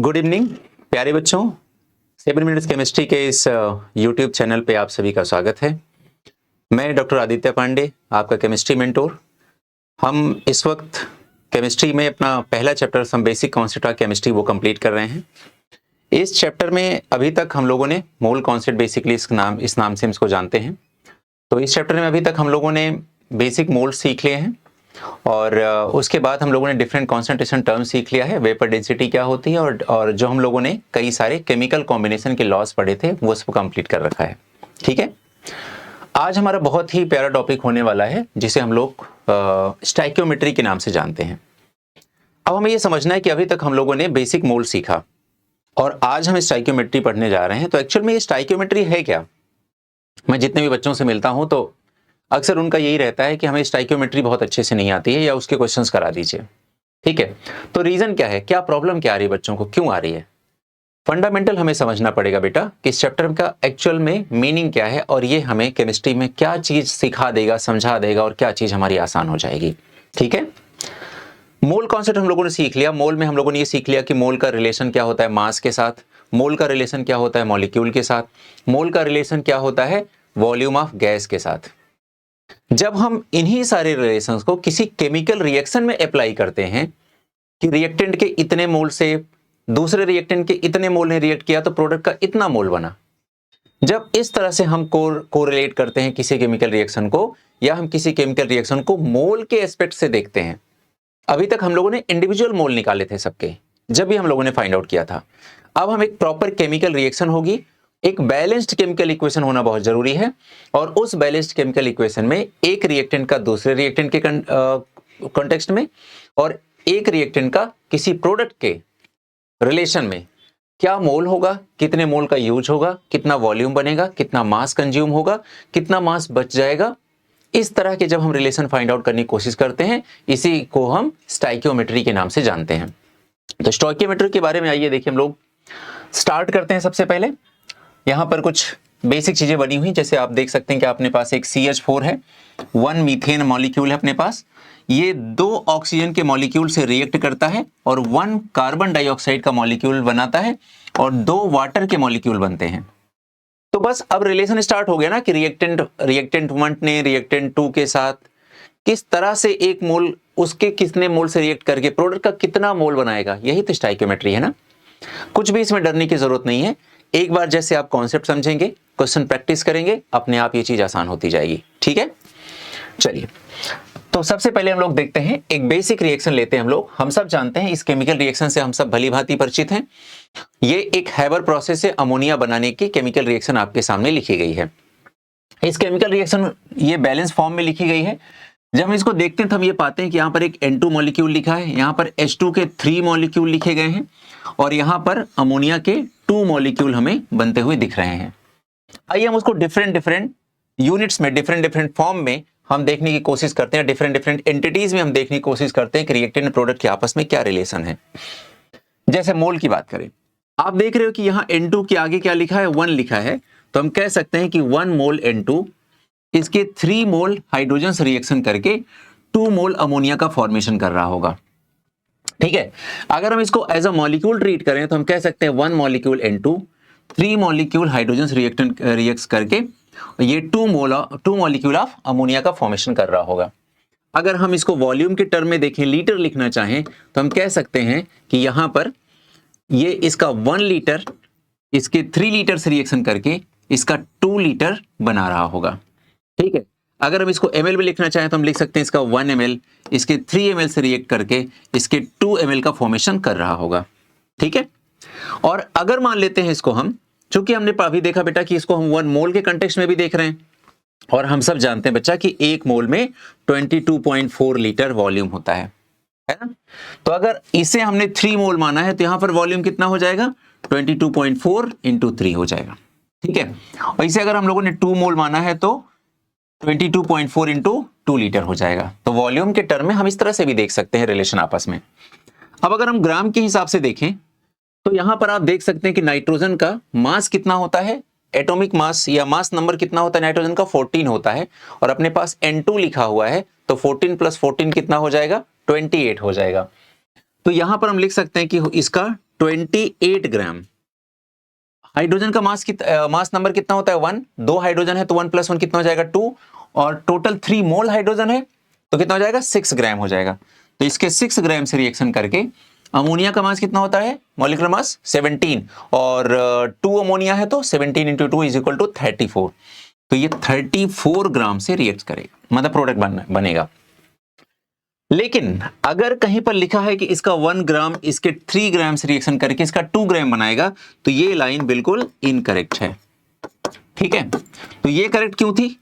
Good evening प्यारे बच्चों, 7 minutes chemistry के इस यूट्यूब चैनल पे आप सभी का स्वागत है। मैं डॉक्टर आदित्य पांडे, आपका केमिस्ट्री मेंटोर। हम इस वक्त केमिस्ट्री में अपना पहला chapter some basic concept of chemistry वो कंप्लीट कर रहे हैं। इस चैप्टर में अभी तक हम लोगों ने मोल कॉन्सेप्ट बेसिकली इस नाम से हम इसको जानते हैं। तो इस चैप्टर में अभी तक हम लोगों ने बेसिक मोल सीख लिए हैं और उसके बाद हम लोगों ने डिफरेंट कॉन्सेंट्रेशन टर्म सीख लिया है, वेपर डेंसिटी क्या होती है और जो हम लोगों ने कई सारे केमिकल कॉम्बिनेशन के लॉस पढ़े थे वो सब कंप्लीट कर रखा है। ठीक है, आज हमारा बहुत ही प्यारा टॉपिक होने वाला है जिसे हम लोग स्टाइकियोमेट्री के नाम से जानते हैं। अब हमें ये समझना है कि अभी तक हम लोगों ने बेसिक मोल सीखा और आज हम स्टाइकियोमेट्री पढ़ने जा रहे हैं। तो एक्चुअल में ये स्टाइकियोमेट्री है क्या? मैं जितने भी बच्चों से मिलता हूं तो अक्सर उनका यही रहता है कि हमें स्टाइकियोमेट्री बहुत अच्छे से नहीं आती है या उसके क्वेश्चंस करा दीजिए। ठीक है, तो रीजन क्या है, क्या प्रॉब्लम क्या आ रही है बच्चों को, क्यों आ रही है? फंडामेंटल हमें समझना पड़ेगा बेटा कि इस चैप्टर का एक्चुअल में मीनिंग क्या है और ये हमें केमिस्ट्री में क्या चीज सिखा देगा, समझा देगा और क्या चीज हमारी आसान हो जाएगी। ठीक है, मोल कॉन्सेप्ट हम लोगों ने सीख लिया। मोल में हम लोगों ने ये सीख लिया कि मोल का रिलेशन क्या होता है मास के साथ, मोल का रिलेशन क्या होता है मॉलिक्यूल के साथ, मोल का रिलेशन क्या होता है वॉल्यूम ऑफ गैस के साथ। जब हम इन्हीं सारे रिलेशंस को किसी केमिकल रिएक्शन में अप्लाई करते हैं कि रिएक्टेंट के इतने मोल से दूसरे रिएक्टेंट के इतने मोल ने रिएक्ट किया तो प्रोडक्ट का इतना मोल बना, जब इस तरह से हम कोरिलेट करते हैं किसी केमिकल रिएक्शन को या हम किसी केमिकल रिएक्शन को मोल के एस्पेक्ट से देखते हैं। अभी तक हम लोगों ने इंडिविजुअल मोल निकाले थे सबके, जब भी हम लोगों ने फाइंड आउट किया था। अब हम एक प्रॉपर केमिकल रिएक्शन होगी, एक बैलेंस्ड केमिकल इक्वेशन होना बहुत जरूरी है और उस बैलेंस्ड केमिकल इक्वेशन में एक रिएक्टेंट का दूसरे रिएक्टेंट के कॉन्टेक्स्ट में और एक रिएक्टेंट का किसी प्रोडक्ट के रिलेशन में क्या मोल होगा, कितने मोल का यूज होगा, कितना वॉल्यूम बनेगा, कितना मास कंज्यूम होगा, कितना मास बच जाएगा, इस तरह के जब हम रिलेशन फाइंड आउट करने की कोशिश करते हैं, इसी को हम स्टाइकियोमेट्री के नाम से जानते हैं। तो स्टाइकियोमेट्री के बारे में आइए देखिए हम लोग स्टार्ट करते हैं। सबसे पहले यहाँ पर कुछ बेसिक चीजें बनी हुई, जैसे आप देख सकते हैं कि अपने पास एक CH4 है, 1 मीथेन मॉलिक्यूल है अपने पास, ये 2 ऑक्सीजन के मॉलिक्यूल से रिएक्ट करता है और 1 कार्बन डाइऑक्साइड का मॉलिक्यूल बनाता है और 2 वाटर के मॉलिक्यूल बनते हैं। तो बस अब रिलेशन स्टार्ट हो गया ना कि रिएक्टेंट 1 ने रिएक्टेंट 2 के साथ किस तरह से एक मोल उसके कितने मोल से रिएक्ट करके प्रोडक्ट का कितना मोल बनाएगा, यही तो स्टाइकियोमेट्री है ना। कुछ भी इसमें डरने की जरूरत नहीं है। एक बार जैसे आप कॉन्सेप्ट समझेंगे, क्वेश्चन प्रैक्टिस करेंगे, अपने आप ये चीज आसान होती जाएगी। ठीक है, चलिए तो सबसे पहले हम लोग देखते हैं एक बेसिक रिएक्शन लेते हैं हम लोग। हम सब जानते हैं इस केमिकल रिएक्शन से हम सब भली भांति परिचित हैं। ये एक हैबर प्रोसेस से अमोनिया बनाने की केमिकल रिएक्शन आपके सामने लिखी गई है। इस केमिकल रिएक्शन ये बैलेंस फॉर्म में लिखी गई है। जब हम इसको देखते हैं तो हम ये पाते हैं कि यहाँ पर एक N2 मॉलिक्यूल लिखा है, यहाँ पर H2 के 3 मॉलिक्यूल लिखे गए हैं और यहाँ पर अमोनिया के 2 मॉलिक्यूल हमें बनते हुए दिख रहे हैं। आइए हम उसको डिफरेंट यूनिट्स में, डिफरेंट फॉर्म में हम देखने की कोशिश करते हैं, डिफरेंट एंटिटीज में हम देखने की कोशिश करते हैं कि रिएक्टेंट प्रोडक्ट के आपस में क्या रिलेशन है। जैसे मोल की बात करें, आप देख रहे हो कि यहाँ N2 के आगे क्या लिखा है, 1 लिखा है, तो हम कह सकते हैं कि 1 मोल N2 इसके 3 मोल हाइड्रोजन से रिएक्शन करके 2 मोल अमोनिया का फॉर्मेशन कर रहा होगा। ठीक है, अगर हम इसको एज अ मॉलिक्यूल ट्रीट करें तो हम कह सकते हैं 1 मॉलिक्यूल N2 3 मॉलिक्यूल हाइड्रोजन से रिएक्ट करके ये 2 मॉलिक्यूल ऑफ अमोनिया का फॉर्मेशन कर रहा होगा। अगर हम इसको वॉल्यूम के टर्म में देखें, लीटर लिखना चाहें तो हम कह सकते हैं कि यहां पर ये इसका 1 लीटर इसके 3 लीटर से रिएक्शन करके इसका 2 लीटर बना रहा होगा। ठीक है, अगर हम इसको ml में लिखना चाहें तो हम लिख सकते हैं इसका 1 ml इसके 3 ml से रिएक्ट करके इसके 2 ml का फॉर्मेशन कर रहा होगा। ठीक है, और अगर मान लेते हैं इसको हम, चूंकि हमने अभी देखा बेटा कि इसको हम 1 मोल के कंटेक्स्ट में भी देख रहे हैं और हम सब जानते हैं बच्चा कि 1 मोल में 22.4 लीटर वॉल्यूम होता है ना। तो अगर इसे हमने 3 मोल माना है तो यहां पर वॉल्यूम कितना हो जाएगा, 22.4 इंटू 3 हो जाएगा। ठीक है, और इसे अगर हम लोगों ने 2 मोल माना है तो 22.4 इंटू 2 लीटर हो जाएगा। तो वॉल्यूम के टर्म में हम इस तरह से भी देख सकते हैं रिलेशन आपस में। अब अगर हम ग्राम के हिसाब से देखें तो यहां पर आप देख सकते हैं कि नाइट्रोजन का मास कितना होता है, एटॉमिक मास या मास नंबर कितना होता है नाइट्रोजन का, 14 होता है और अपने पास N2 लिखा हुआ है तो 14 + 14 कितना हो जाएगा, 28 हो जाएगा। तो यहां पर हम लिख सकते हैं कि इसका 28 ग्राम। हाइड्रोजन का मास नंबर कितना होता है 1, 2 हाइड्रोजन है तो 1 + 1 कितना हो जाएगा 2, और टोटल 3 मोल हाइड्रोजन है तो कितना हो जाएगा 6 ग्राम हो जाएगा। तो इसके 6 ग्राम से रिएक्शन करके अमोनिया का मास कितना होता है, मॉलिक्यूलर मास 17, और 2 अमोनिया है तो 17 × 2 = 34। तो ये 34 ग्राम से रिएक्ट करेगा, मतलब प्रोडक्ट बनेगा। लेकिन अगर कहीं पर लिखा है कि इसका 1 ग्राम इसके 3 ग्राम से रिएक्शन करके इसका 2 ग्राम बनाएगा, तो ये लाइन बिल्कुल इनकरेक्ट है। ठीक है, तो ये करेक्ट क्यों थी?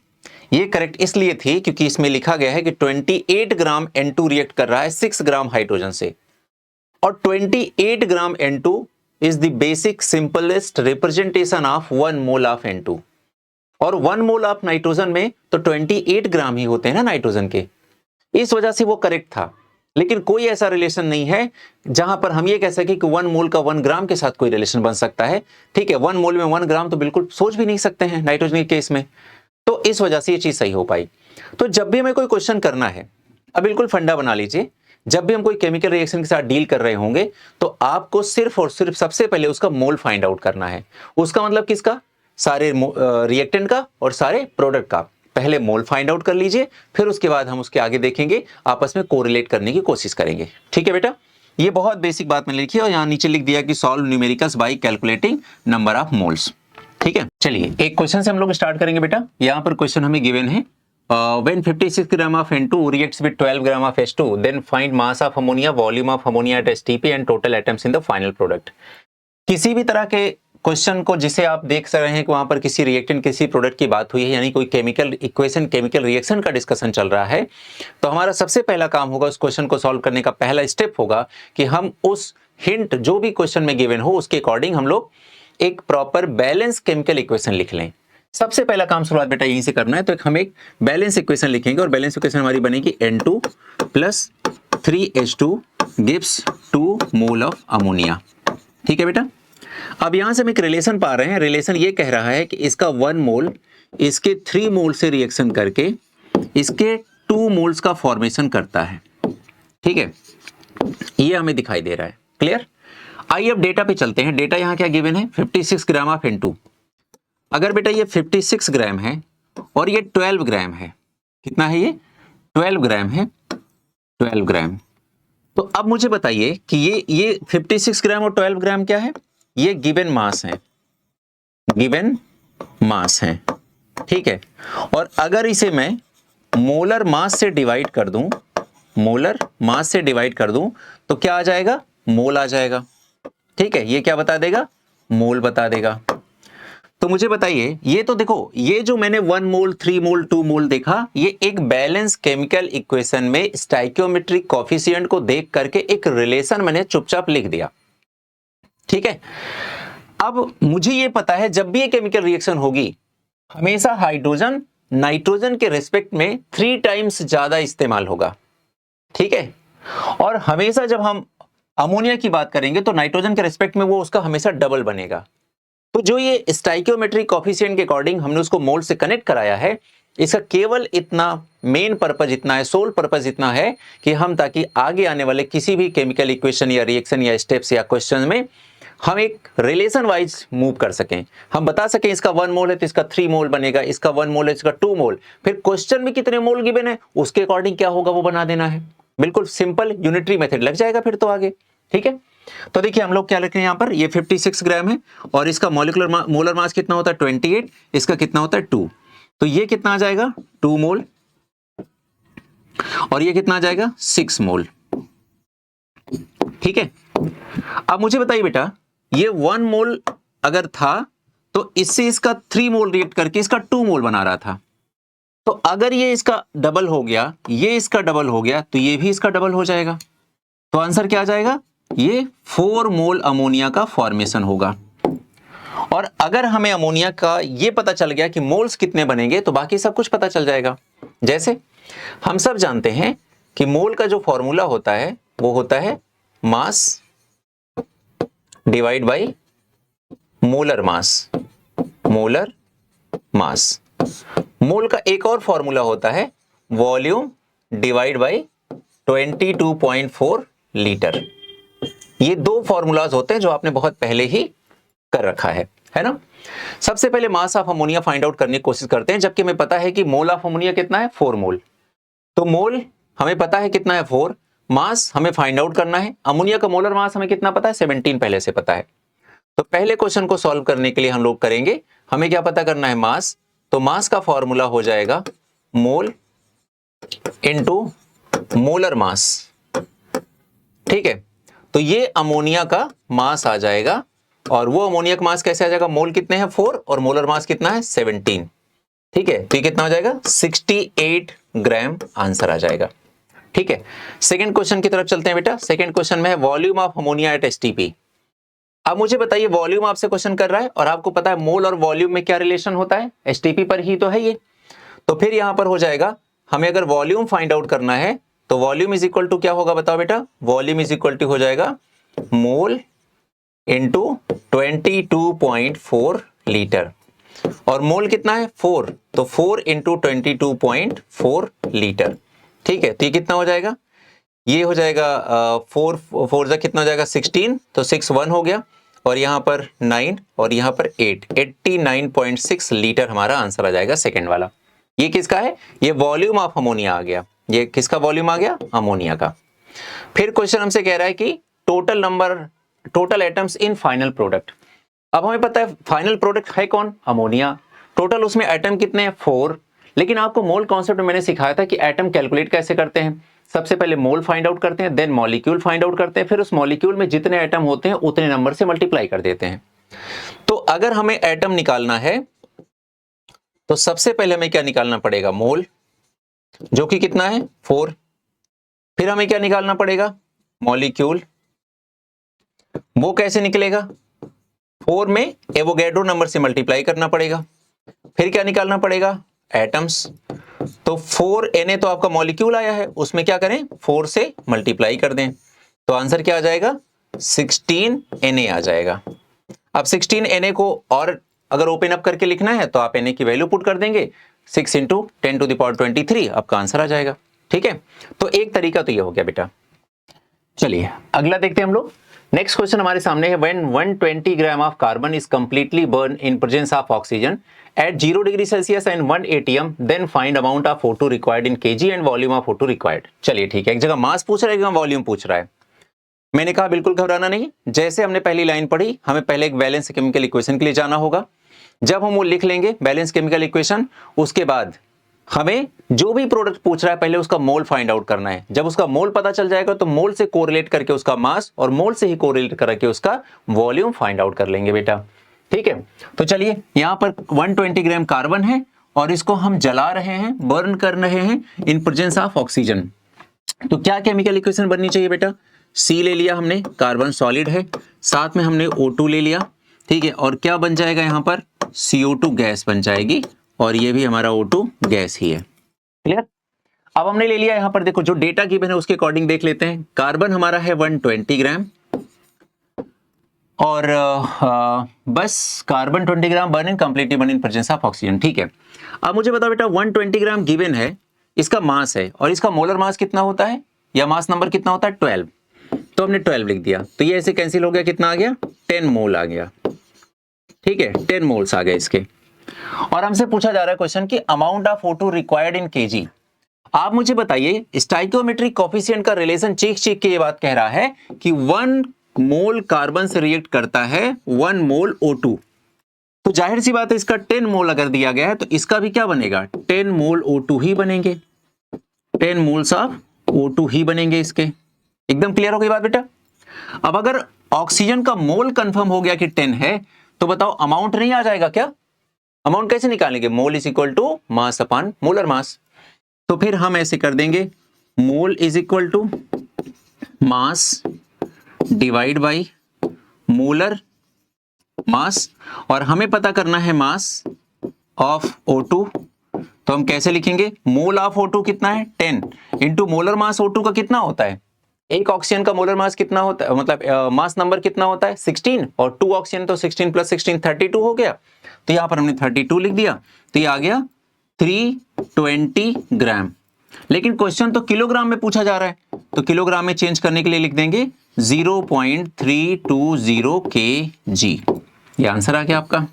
ये करेक्ट इसलिए थी क्योंकि इसमें लिखा गया है कि 28 ग्राम N2 रिएक्ट कर रहा है 6 ग्राम हाइड्रोजन से, और 28 ग्राम N2 is the basic simplest representation of 1 mole of N2, और 1 मोल ऑफ नाइट्रोजन में तो 28 ग्राम ही होते हैं ना नाइट्रोजन के, इस वजह से वो करेक्ट था। लेकिन कोई ऐसा रिलेशन नहीं है जहां पर हम ये कह सके कि 1 मोल का 1 ग्राम के साथ कोई रिलेशन बन सकता है। ठीक है, 1 मोल में 1 ग्राम तो बिल्कुल सोच भी नहीं सकते हैं नाइट्रोजन के केस में, तो इस वजह से ये चीज सही हो पाई। तो जब भी हमें कोई क्वेश्चन करना है, अब बिल्कुल फंडा बना लीजिए, जब भी हम कोई केमिकल रिएक्शन के साथ डील कर रहे होंगे तो आपको सिर्फ और सिर्फ सबसे पहले उसका मोल फाइंड आउट करना है। उसका मतलब किसका? सारे रिएक्टेंट का और सारे प्रोडक्ट का। पहले मोल फाइंड आउट कर लीजिए, फिर उसके बाद हम उसके आगे देखेंगे, आपस में कोरिलेट करने की कोशिश करेंगे। ठीक है बेटा, ये बहुत बेसिक बात मैंने लिखी है, और यहाँ नीचे लिख दिया कि solve numericals bye calculating number of moles. ठीक है, चलिए एक क्वेश्चन से हम लोग स्टार्ट करेंगे बेटा। यहाँ पर क्वेश्चन हमें गिवन है, when 56 gram of N2 reacts with 12 gram of H2, then find mass of ammonia, volume of ammonia at STP and total atoms in the final product। किसी भी तरह के क्वेश्चन को जिसे आप देख रहे हैं कि वहां पर किसी रिएक्टेंट किसी प्रोडक्ट की बात हुई है, यानी कोई केमिकल इक्वेशन केमिकल रिएक्शन का डिस्कशन चल रहा है, तो हमारा सबसे पहला काम होगा उस क्वेश्चन को सॉल्व करने का पहला स्टेप होगा कि हम उस हिंट जो भी क्वेश्चन में गिवन हो उसके अकॉर्डिंग हम लोग एक प्रॉपर बैलेंस केमिकल इक्वेशन लिख लें। सबसे पहला काम शुरुआत बेटा यहीं से करना है। तो हम एक बैलेंस इक्वेशन लिखेंगे, और बैलेंस इक्वेशन हमारी बनेगी N2 + 3H2 gives 2 mole of ammonia. ठीक है बेटा, अब यहां से हम एक रिलेशन पा रहे हैं। रिलेशन ये कह रहा है कि इसका 1 मोल इसके 3 मोल से रिएक्शन करके इसके 2 मोल्स का फॉर्मेशन करता है। ठीक है, ये हमें दिखाई दे रहा है। क्लियर? आइए अब डेटा पे चलते हैं। डेटा यहां क्या गिवन है, 56 ग्राम ऑफ N2। अगर बेटा ये 56 ग्राम है और ये 12 ग्राम है, कितना है ये 12 ग्राम है, 12 ग्राम। तो अब मुझे बताइए कि ये 56 ग्राम और 12 ग्राम क्या है, ये गिवन मास है, गिवन मास है। ठीक है, और अगर इसे मैं मोलर मास से डिवाइड कर दूं, मोलर मास से डिवाइड कर दूं तो क्या आ जाएगा, मोल आ जाएगा। ठीक है, ये क्या बता देगा, मोल बता देगा। तो मुझे बताइए, ये तो देखो, ये जो मैंने 1 मोल 3 मोल 2 मोल देखा, ये एक बैलेंस केमिकल इक्वेशन में स्टाइकियोमेट्रिक कोफिशिएंट को देख करके एक रिलेशन मैंने चुपचाप लिख दिया। ठीक है, अब मुझे ये पता है जब भी ये केमिकल रिएक्शन होगी हमेशा हाइड्रोजन नाइट्रोजन के रेस्पेक्ट में 3 टाइम्स ज्यादा इस्तेमाल होगा। ठीक है, और हमेशा जब हम अमोनिया की बात करेंगे तो नाइट्रोजन के रेस्पेक्ट में वो उसका हमेशा डबल बनेगा। तो जो ये स्टाइकियोमेट्रिक कोफिशिएंट के अकॉर्डिंग हमने उसको मोल से कनेक्ट कराया है, इसका केवल इतना मेन पर्पज इतना है, सोल पर्पज इतना है कि हम ताकि आगे आने वाले किसी भी केमिकल इक्वेशन या रिएक्शन या स्टेप्स या क्वेश्चन में हम एक रिलेशन वाइज मूव कर सकें। हम बता सकें इसका 1 मोल है तो इसका 3 मोल बनेगा, इसका 1 मोल है इसका 2 मोल, फिर क्वेश्चन में कितने मोल गिवन है उसके अकॉर्डिंग क्या होगा वो बना देना है। बिल्कुल सिंपल यूनिटरी मेथड लग जाएगा फिर तो आगे। ठीक है, तो देखिए हम लोग क्या लिख रहे हैं यहाँ पर, ये 56 ग्राम है और इसका मोलर मास कितना होता है 28, इसका कितना होता है 2, तो ये कितना आ जाएगा 2 मोल, और ये कितना आ जाएगा 6 मोल। ठीक है, अब मुझे बताइए बेटा, ये 1 मोल अगर था तो इससे इसका 3 मोल रिएक्ट करके इसका 2 मोल बना रहा था, तो अगर ये इसका डबल हो गया, ये इसका डबल हो गया, तो ये भी इसका डबल हो जाएगा। तो आंसर क्या आ जाएगा, ये 4 मोल अमोनिया का फॉर्मेशन होगा। और अगर हमें अमोनिया का ये पता चल गया कि मोल्स कितने बनेंगे तो बाकी सब कुछ पता चल जाएगा। जैसे हम सब जानते हैं कि मोल का जो फॉर्मूला होता है वो होता है mass divide by molar mass, molar mass. Mole का एक और फॉर्मूला होता है वॉल्यूम डिवाइड बाय 22.4 लीटर। ये दो फॉर्मूलाज होते हैं जो आपने बहुत पहले ही कर रखा है ना। सबसे पहले mass of ammonia find out करने की कोशिश करते हैं, जबकि हमें पता है कि मोल ऑफ अमोनिया कितना है 4 मोल। तो मोल हमें पता है कितना है 4, मास हमें फाइंड आउट करना है। अमोनिया का मोलर मास हमें कितना पता है 17 पहले से पता है। तो पहले क्वेश्चन को सॉल्व करने के लिए हम लोग करेंगे, हमें क्या पता करना है मास। तो मास का फॉर्मूला हो जाएगा मोल इनटू मोलर मास, ठीक है। तो ये अमोनिया का मास आ जाएगा, और वो अमोनिया का मास कैसे आ जाएगा, मोल कितने हैं 4 और मोलर मास कितना है 17, ठीक है। तो ये कितना हो जाएगा 68 ग्राम आंसर आ जाएगा, ठीक है। सेकंड क्वेश्चन की तरफ चलते हैं बेटा। सेकंड क्वेश्चन में है volume of ammonia at STP. अब मुझे बताइए, वॉल्यूम आपसे क्वेश्चन कर रहा है और आपको पता है मोल और वॉल्यूम में क्या रिलेशन होता है, एसटीपी पर ही तो है ये। तो फिर यहां पर हो जाएगा, हमें अगर वॉल्यूम फाइंड आउट करना है तो वॉल्यूम इज इक्वल टू क्या होगा बताओ बेटा, वॉल्यूम इज इक्वल टू हो जाएगा मोल इंटू 22.4 लीटर, और मोल कितना है 4, तो 4 इंटू 22.4 लीटर, ठीक है। तो ये कितना हो जाएगा, ये हो जाएगा 4 जा कितना हो जाएगा 16, तो 6 1 हो गया, और यहाँ पर 9 और यहाँ पर 8, 89.6 लीटर हमारा आंसर आ जाएगा सेकंड वाला। ये किसका है, ये वॉल्यूम ऑफ अमोनिया आ गया। ये किसका वॉल्यूम आ गया, अमोनिया का। फिर क्वेश्चन हमसे कह रहा है कि total atoms in final product. अब हमें पता है फाइनल प्रोडक्ट है कौन, अमोनिया। टोटल उसमें एटम कितने हैं 4, लेकिन आपको मोल कॉन्सेप्ट में मैंने सिखाया था कि एटम कैलकुलेट कैसे करते हैं। सबसे पहले मोल फाइंड आउट करते हैं, देन मॉलिक्यूल फाइंड आउट करते हैं, फिर उस मॉलिक्यूल में जितने एटम होते हैं उतने नंबर से मल्टीप्लाई कर देते हैं। तो अगर हमें एटम निकालना है तो सबसे पहले हमें क्या निकालना पड़ेगा, मोल, जो कि कितना है 4। फिर हमें क्या निकालना पड़ेगा, मॉलिक्यूल, वो कैसे निकलेगा, 4 में एवोगैड्रो नंबर से मल्टीप्लाई करना पड़ेगा। फिर क्या निकालना पड़ेगा, एटम्स। तो 4Na तो आपका मॉलिक्यूल आया है, उसमें क्या करें 4 से मल्टीप्लाई कर दें, तो आंसर क्या आ जाएगा 16Na आ जाएगा। अब 16Na को और अगर ओपन अप करके लिखना है तो आप Na की वैल्यू पुट कर देंगे, 6 इंटू 10⁻23 आपका आंसर आ जाएगा, ठीक है। तो एक तरीका तो ये हो गया बेटा। चलिए अगला देखते हैं हम लोग। नेक्स्ट क्वेश्चन हमारे सामने है, when 120 gram of carbon is completely burn in presence of oxygen at 0 degree Celsius and 1 atm, then find amount of O2 required in kg and volume of O2 required. चलिए ठीक है, एक जगह मास पूछ रहा है, एक जगह वॉल्यूम पूछ रहा है। मैंने कहा बिल्कुल घबराना नहीं, जैसे हमने पहली लाइन पढ़ी, हमें पहले एक बैलेंस केमिकल इक्वेशन के लिए जाना होगा। जब हम वो लिख लेंगे बैलेंस केमिकल इक्वेशन, उसके बाद हमें जो भी प्रोडक्ट पूछ रहा है पहले उसका मोल फाइंड आउट करना है। जब उसका मोल पता चल जाएगा तो मोल से कोरिलेट करके उसका मास, और मोल से ही कोरिलेट करके उसका वॉल्यूम फाइंड आउट कर लेंगे बेटा, ठीक है। तो चलिए यहां पर 120 ग्राम कार्बन है और इसको हम जला रहे हैं, बर्न कर रहे हैं इन प्रेजेंस ऑफ ऑक्सीजन। तो क्या केमिकल इक्वेशन बननी चाहिए बेटा, C ले लिया हमने, कार्बन सॉलिड है, साथ में हमने O2 ले लिया, ठीक है। और क्या बन जाएगा यहाँ पर CO2 गैस बन जाएगी, और ये भी हमारा O2 गैस ही है, क्लियर। अब हमने ले लिया यहाँ पर, देखो जो डेटा गिवन है उसके अकॉर्डिंग देख लेते हैं। कार्बन हमारा है 120 ग्राम, और बस carbon 20 gram burn in completely burn in presence of oxygen, ठीक है। अब मुझे बताओ बेटा 120 ग्राम गिवन है, इसका मास है, और इसका मोलर मास कितना होता है या मास नंबर कितना होता है 12, तो हमने 12 लिख दिया। तो ये ऐसे कैंसिल हो गया, कितना आ गया 10 मोल आ गया, ठीक है, 10 मोल्स आ गए इसके। और हमसे पूछा जा रहा है क्वेश्चन कि amount of O2 required in kg। आप मुझे बताइए स्टाइकियोमेट्रिक कोफिशिएंट का रिलेशन चीख के ये बात कह रहा है कि 1 मोल कार्बन से रिएक्ट करता है 1 मोल O2, तो जाहिर सी बात है इसका 10 मोल अगर दिया गया है तो इसका भी क्या बनेगा 10 मोल O2 ही बनेंगे, 10 मोल्स ऑफ O2 ही बनेंगे इसके। एकदम क्लियर हो गई बात बेटा। अब अगर ऑक्सीजन का मोल कंफर्म हो गया कि 10 है, तो बताओ अमाउंट नहीं आ जाएगा क्या, अमाउंट कैसे निकालेंगे, mole is equal to mass upon molar mass. तो फिर हम ऐसे कर देंगे, mole is equal to mass divide by molar mass, और हमें पता करना है मास ऑफ O2, तो हम कैसे लिखेंगे, मोल ऑफ O2 कितना है 10 इंटू मोलर मास O2 का कितना होता है, एक ऑक्सीजन का मोलर मास कितना होता है, मतलब मास नंबर कितना होता है 16, और 2 ऑक्सीजन तो 16 प्लस 16 32 हो गया। तो यहां पर हमने 32 लिख दिया, तो ये आ गया 320 ग्राम। लेकिन क्वेश्चन तो किलोग्राम में पूछा जा रहा है, तो किलोग्राम में चेंज करने के लिए लिख देंगे 0.320 kg। ये आंसर आ गया आपका।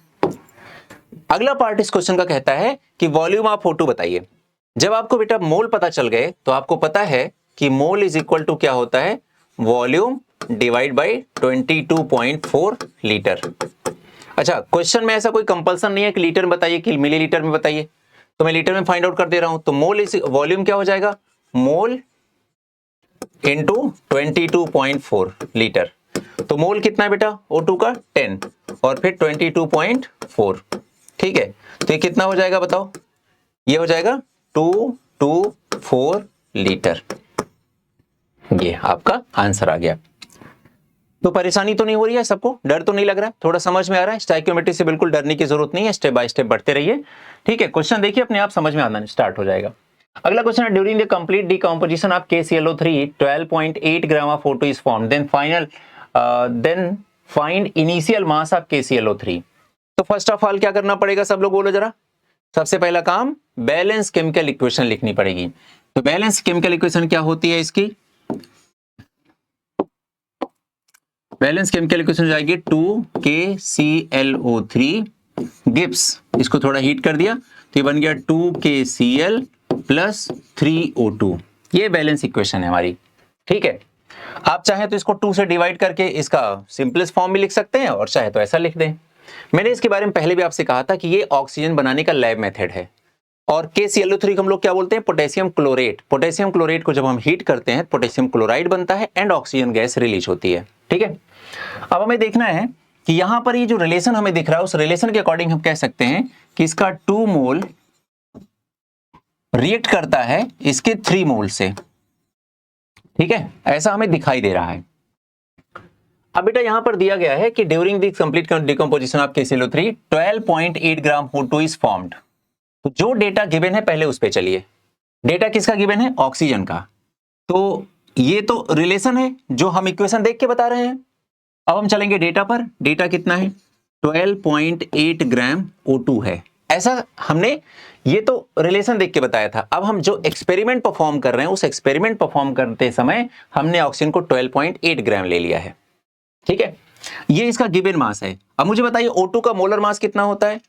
अगला पार्ट इस क्वेश्चन का कहता है कि वॉल्यूम ऑफ O2 बताइए। जब आपको बेटा मोल पता चल गए तो आपको पता है कि मोल इज इक्वल टू क्या होता है, वॉल्यूम डिवाइड बाई 22.4 लीटर। अच्छा, क्वेश्चन में ऐसा कोई कंपल्सन नहीं है कि लीटर में बताइए कि मिलीलीटर में बताइए, तो मैं लीटर में फाइंड आउट कर दे रहा हूं। तो मोल इज वॉल्यूम क्या हो जाएगा, मोल इंटू 22.4 लीटर। तो मोल कितना है बेटा O2 का 10 और फिर 22.4, ठीक है। तो ये कितना हो जाएगा बताओ, ये हो जाएगा 224 लीटर। ये आपका आंसर आ गया। तो परेशानी तो नहीं हो रही है सबको, डर तो नहीं लग रहा है, थोड़ा समझ में आ रहा है। स्टोइकियोमेट्री से बिल्कुल डरने की जरूरत नहीं है, स्टेप बाय स्टेप बढ़ते रहिए, ठीक है। क्वेश्चन देखिए अपने आप समझ में आना स्टार्ट हो जाएगा। अगला क्वेश्चन है, during the complete decomposition of KClO3 12.8 gram of O2 is formed, then find initial mass of KClO3। तो फर्स्ट ऑफ ऑल क्या करना पड़ेगा, सब लोग बोलो जरा। सबसे पहला काम बैलेंस केमिकल इक्वेशन लिखनी पड़ेगी। तो बैलेंस केमिकल इक्वेशन क्या होती है इसकी, बैलेंस केमिकल इक्वेशन हो जाएगी 2KClO3 गिव्स, इसको थोड़ा हीट कर दिया तो ये बन गया 2KCl प्लस 3O2। ये बैलेंस इक्वेशन है हमारी, ठीक है। आप चाहे तो इसको 2 से डिवाइड करके इसका सिंपलेस्ट फॉर्म भी लिख सकते हैं और चाहे तो ऐसा लिख दें। मैंने इसके बारे में पहले भी आपसे कहा था कि ये ऑक्सीजन बनाने का लैब मेथड है। और KClO3 को हम लोग क्या बोलते हैं, पोटेशियम क्लोरेट। पोटेशियम क्लोरेट को जब हम हीट करते हैं पोटेशियम क्लोराइड बनता है एंड ऑक्सीजन गैस रिलीज होती है, ठीक है। अब हमें देखना है कि यहां पर ये जो रिलेशन हमें दिख रहा है उस रिलेशन के अकॉर्डिंग हम कह सकते हैं कि इसका 2 मोल रिएक्ट करता है इसके 3 मोल से, ठीक है, ऐसा हमें दिखाई दे रहा है। अब बेटा यहां पर दिया गया है कि during the complete decomposition of KClO3 12.8 gram O2 is formed. तो जो डेटा गिवन है पहले उस पे चलिए। डेटा किसका गिवन है, ऑक्सीजन का। तो ये तो रिलेशन है जो हम इक्वेशन देख के बता रहे हैं। अब हम चलेंगे डेटा पर। डेटा कितना है, 12.8 ग्राम O2 है, ऐसा हमने ये तो रिलेशन देख के बताया था। अब हम जो एक्सपेरिमेंट परफॉर्म कर रहे हैं उस एक्सपेरिमेंट परफॉर्म करते समय हमने ऑक्सीजन को 12.8 ग्राम ले लिया है, ठीक है। ये इसका गिवन मास है। अब मुझे बताइए O2 का मोलर मास कितना होता है,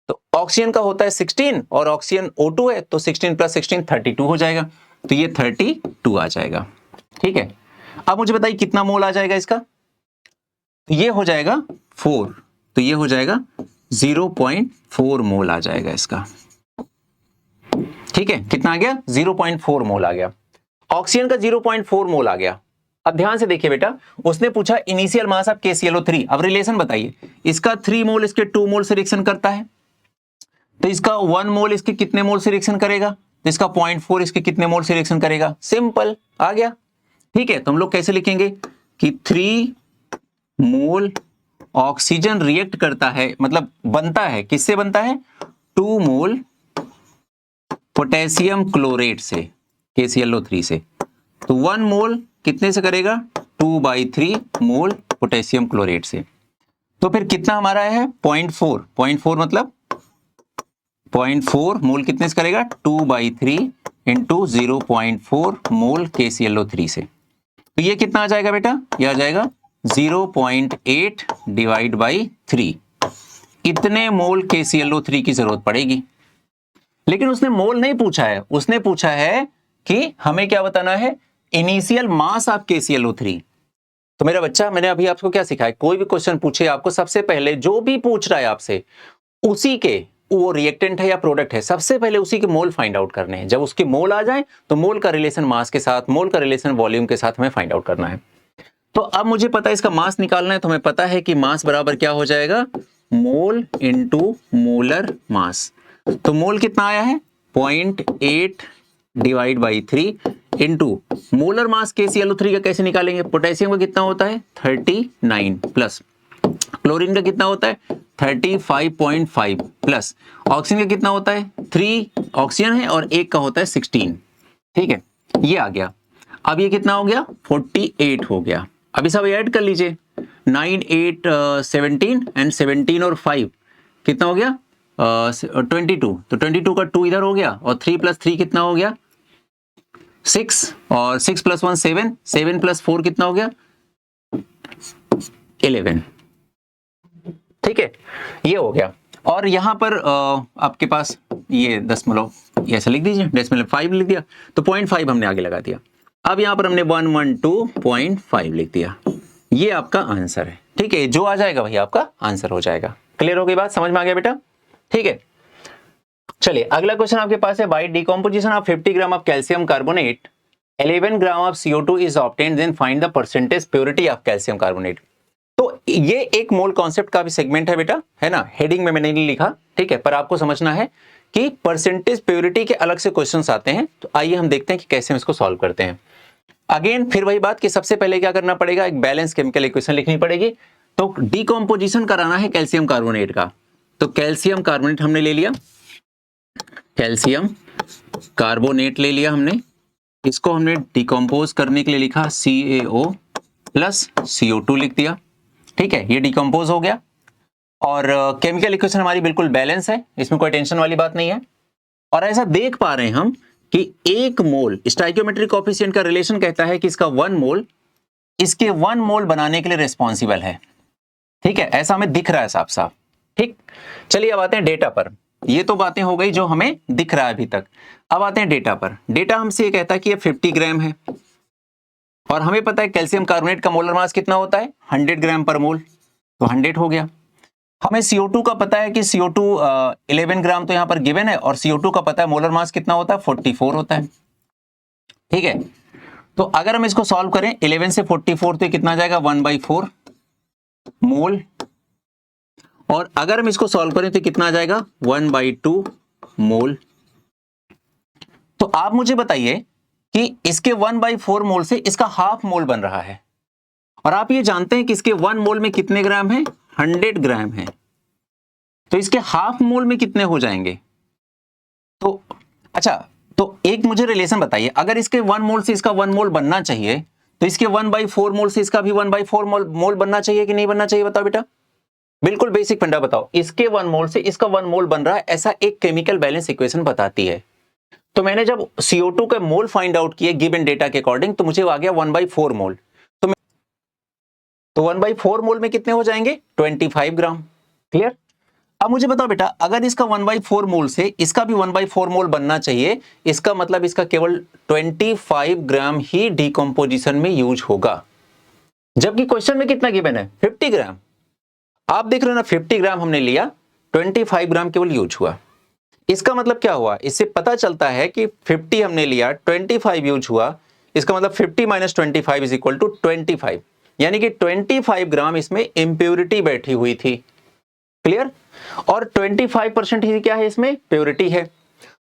तो ऑक्सीजन का होता है 16 और ऑक्सीजन O2 है तो 16 प्लस 16 32 हो जाएगा, तो ये 32 आ जाएगा, ठीक है। अब मुझे बताइए कितना मोल आ जाएगा इसका, तो ये हो जाएगा 4, तो ये हो जाएगा 0.4 मोल आ जाएगा इसका, ठीक है। कितना आ गया, 0.4 मोल आ गया। ऑक्सीजन का 0.4 मोल आ गया। अब ध्यान से देखिए बेटा, उसने पूछा इनिशियल मास ऑफ KClO3। अब रिलेशन बताइए, इसका 3 मोल इसके 2 मोल से रिएक्शन करता है, तो इसका 1 मोल इसके कितने मोल से रिएक्शन करेगा, तो इसका 0.4 इसके कितने मोल से रिएक्शन करेगा, सिंपल आ गया, ठीक है। तो हम लोग कैसे लिखेंगे कि 3 मोल ऑक्सीजन रिएक्ट करता है, मतलब बनता है, किससे बनता है, 2 मोल पोटेशियम क्लोरेट से, KClO3 से। तो 1 मोल कितने से करेगा, 2/3 मोल पोटेशियम क्लोरेट से। तो फिर कितना हमारा है 0.4 मतलब 0.4 मोल कितने से करेगा, 2/3 इंटू 0.4 मोल KClO3 से। तो ये कितना आ जाएगा बेटा, ये आ जाएगा 0.8 डिवाइड बाई 3। इतने मोल KClO3 की जरूरत पड़ेगी। लेकिन उसने मोल नहीं पूछा है, उसने पूछा है कि हमें क्या बताना है, इनिशियल मास ऑफ KClO3। तो मेरा बच्चा, मैंने अभी आपको क्या सिखाया, कोई भी क्वेश्चन पूछे आपको सबसे पहले जो भी पूछ रहा है आपसे, उसी के वो रिएक्टेंट है या प्रोडक्ट है, सबसे पहले उसी के मोल फाइंड आउट करने हैं। जब उसके मोल आ जाए तो मोल का रिलेशन मास के साथ, मोल का रिलेशन वॉल्यूम के साथ हमें फाइंड आउट करना है। तो अब मुझे पता है इसका मास निकालना है, तो हमें पता है कि मास बराबर क्या हो जाएगा, मोल इंटू मोलर मास। तो मोल कितना आया है 0.8 divide by 3 into molar mass KClO3 का कैसे निकालेंगे, पोटेशियम का कितना होता है 39 प्लस क्लोरीन का कितना होता है 35.5 प्लस ऑक्सीजन का कितना होता है 3 ऑक्सीजन है और एक का होता है 16, ठीक है। ये आ गया। अब ये कितना हो गया 48 हो गया। अभी सब ऐड कर लीजिए, 9 8 17 एंड 17 और 5 कितना हो गया 22। तो 22 का 2 इधर हो गया और 3 प्लस 3 कितना हो गया 6 और 6 प्लस 1 7, 7 प्लस 4 कितना हो गया 11। ठीक है, ये हो गया। और यहां पर आपके पास ये दशमलव ऐसा लिख दीजिए, डेसिमल 5 लिख दिया, तो 0.5 हमने आगे लगा दिया। अब यहां पर हमने 112.5 लिख दिया, ये आपका आंसर है। ठीक है, जो आ जाएगा वही आपका आंसर हो जाएगा। क्लियर हो गई बात, समझ में आ गया बेटा? ठीक है, चलिए अगला क्वेश्चन आपके पास है, by decomposition of 50 gram of calcium carbonate 11 gram of CO2 is obtained, then find the percentage purity of calcium carbonate. तो ये एक मोल कॉन्सेप्ट का भी सेगमेंट है बेटा, है ना, हेडिंग में मैंने नहीं लिखा, ठीक है, पर आपको समझना है कि परसेंटेज प्योरिटी के अलग से क्वेश्चंस आते हैं। तो आइए हम देखते हैं कि कैसे हम इसको सॉल्व करते हैं। अगेन फिर वही बात कि सबसे पहले क्या करना पड़ेगा, एक बैलेंस केमिकल इक्वेशन लिखनी पड़ेगी। तो डिकम्पोजिशन कराना है कैल्शियम कार्बोनेट का, तो कैल्शियम कार्बोनेट हमने ले लिया, कैल्शियम कार्बोनेट ले लिया हमने, इसको हमने डिकम्पोज करने के लिए लिखा CaO प्लस CO2 लिख दिया। ठीक है, ये डिकम्पोज हो गया और केमिकल इक्वेशन हमारी बिल्कुल बैलेंस है, इसमें कोई टेंशन वाली बात नहीं है। और ऐसा देख पा रहे हैं हम कि 1 मोल स्टोइकियोमेट्रिक कोएफिशिएंट का रिलेशन कहता है कि इसका 1 मोल इसके 1 मोल बनाने के लिए रिस्पॉन्सिबल है। ठीक है, ऐसा हमें दिख रहा है साफ साफ। ठीक, चलिए अब आते हैं डेटा पर। ये तो बातें हो गई जो हमें दिख रहा है अभी तक। अब आते हैं डेटा पर। डेटा हमसे ये कहता है कि ये 50 ग्राम है और हमें पता है कैल्शियम कार्बोनेट का मोलर मास कितना होता है, 100 ग्राम पर मोल, तो 100 हो गया। हमें CO2 का पता है कि CO2 11 ग्राम तो यहां पर गिवन है, और CO2 का पता है मोलर मास कितना होता है, 44 होता है। ठीक है, तो अगर हम इसको सॉल्व करें 11 से 44 तो कितना जाएगा, 1/4 मोल, और अगर हम इसको सॉल्व करें तो कितना आ जाएगा, 1/2 मोल। तो आप मुझे बताइए कि इसके 1/4 मोल से इसका हाफ मोल बन रहा है, और आप ये जानते हैं कि इसके 1 मोल में कितने ग्राम है, 100 ग्राम है, तो इसके हाफ मोल में कितने हो जाएंगे। तो अच्छा, तो एक मुझे रिलेशन बताइए, अगर इसके 1 मोल से इसका 1 मोल बनना चाहिए तो इसके 1/4 मोल से इसका भी 1/4 मोल बनना चाहिए कि नहीं बनना चाहिए, बताओ बेटा। बिल्कुल बेसिक फंडा बताओ, इसके 1 मोल से इसका 1 मोल बन रहा है, ऐसा एक केमिकल बैलेंस इक्वेशन बताती है। तो मैंने जब CO2 का मोल फाइंड आउट किए गिवन डेटा के अकॉर्डिंग, तो मुझे आ गया 1/4 मोल। तो 1/4 मोल में कितने हो जाएंगे, 25 ग्राम। क्लियर? अब मुझे बताओ बेटा, अगर इसका 1/4 मोल से इसका भी 1/4 मोल बनना चाहिए, इसका मतलब इसका केवल 25 ग्राम ही डिकम्पोजिशन में यूज होगा, जबकि क्वेश्चन में कितना गिवन है, 50 ग्राम। आप देख रहे हो ना, 50 ग्राम हमने लिया, 25 ग्राम केवल यूज हुआ। इसका मतलब क्या हुआ, इससे पता चलता है कि 50 हमने लिया, 25 यूज हुआ, इसका मतलब 50 - 25 इज इक्वल टू 25, यानी कि 25 ग्राम इसमें इम्प्योरिटी बैठी हुई थी। क्लियर? और 25% ही क्या है, इसमें प्योरिटी है।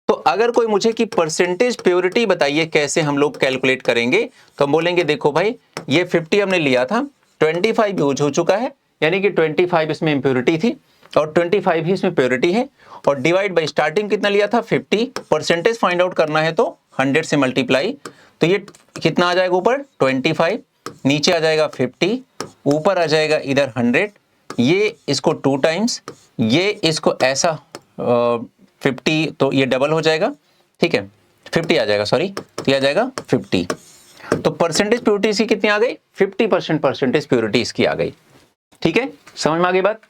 तो अगर कोई मुझे कि परसेंटेज प्योरिटी बताइए कैसे हम लोग कैलकुलेट करेंगे, तो हम बोलेंगे देखो भाई, ये 50 हमने लिया था, 25 यूज हो चुका है, यानी कि 25 इसमें इम्प्योरिटी थी और 25 ही इसमें प्योरिटी है, और डिवाइड बाय स्टार्टिंग कितना लिया था, 50, परसेंटेज फाइंड आउट करना है तो 100 से मल्टीप्लाई, तो ये कितना आ जाएगा, ऊपर 25, नीचे आ जाएगा 50, ऊपर आ जाएगा इधर 100, ये इसको 2 टाइम्स, ये इसको ऐसा 50, तो ये डबल हो जाएगा। ठीक है, 50 आ जाएगा, सॉरी, ये आ जाएगा 50। तो परसेंटेज प्योरिटी इसकी कितनी आ गई, 50% परसेंटेज प्योरिटी इसकी आ गई। ठीक है, समझ में आ गई बात।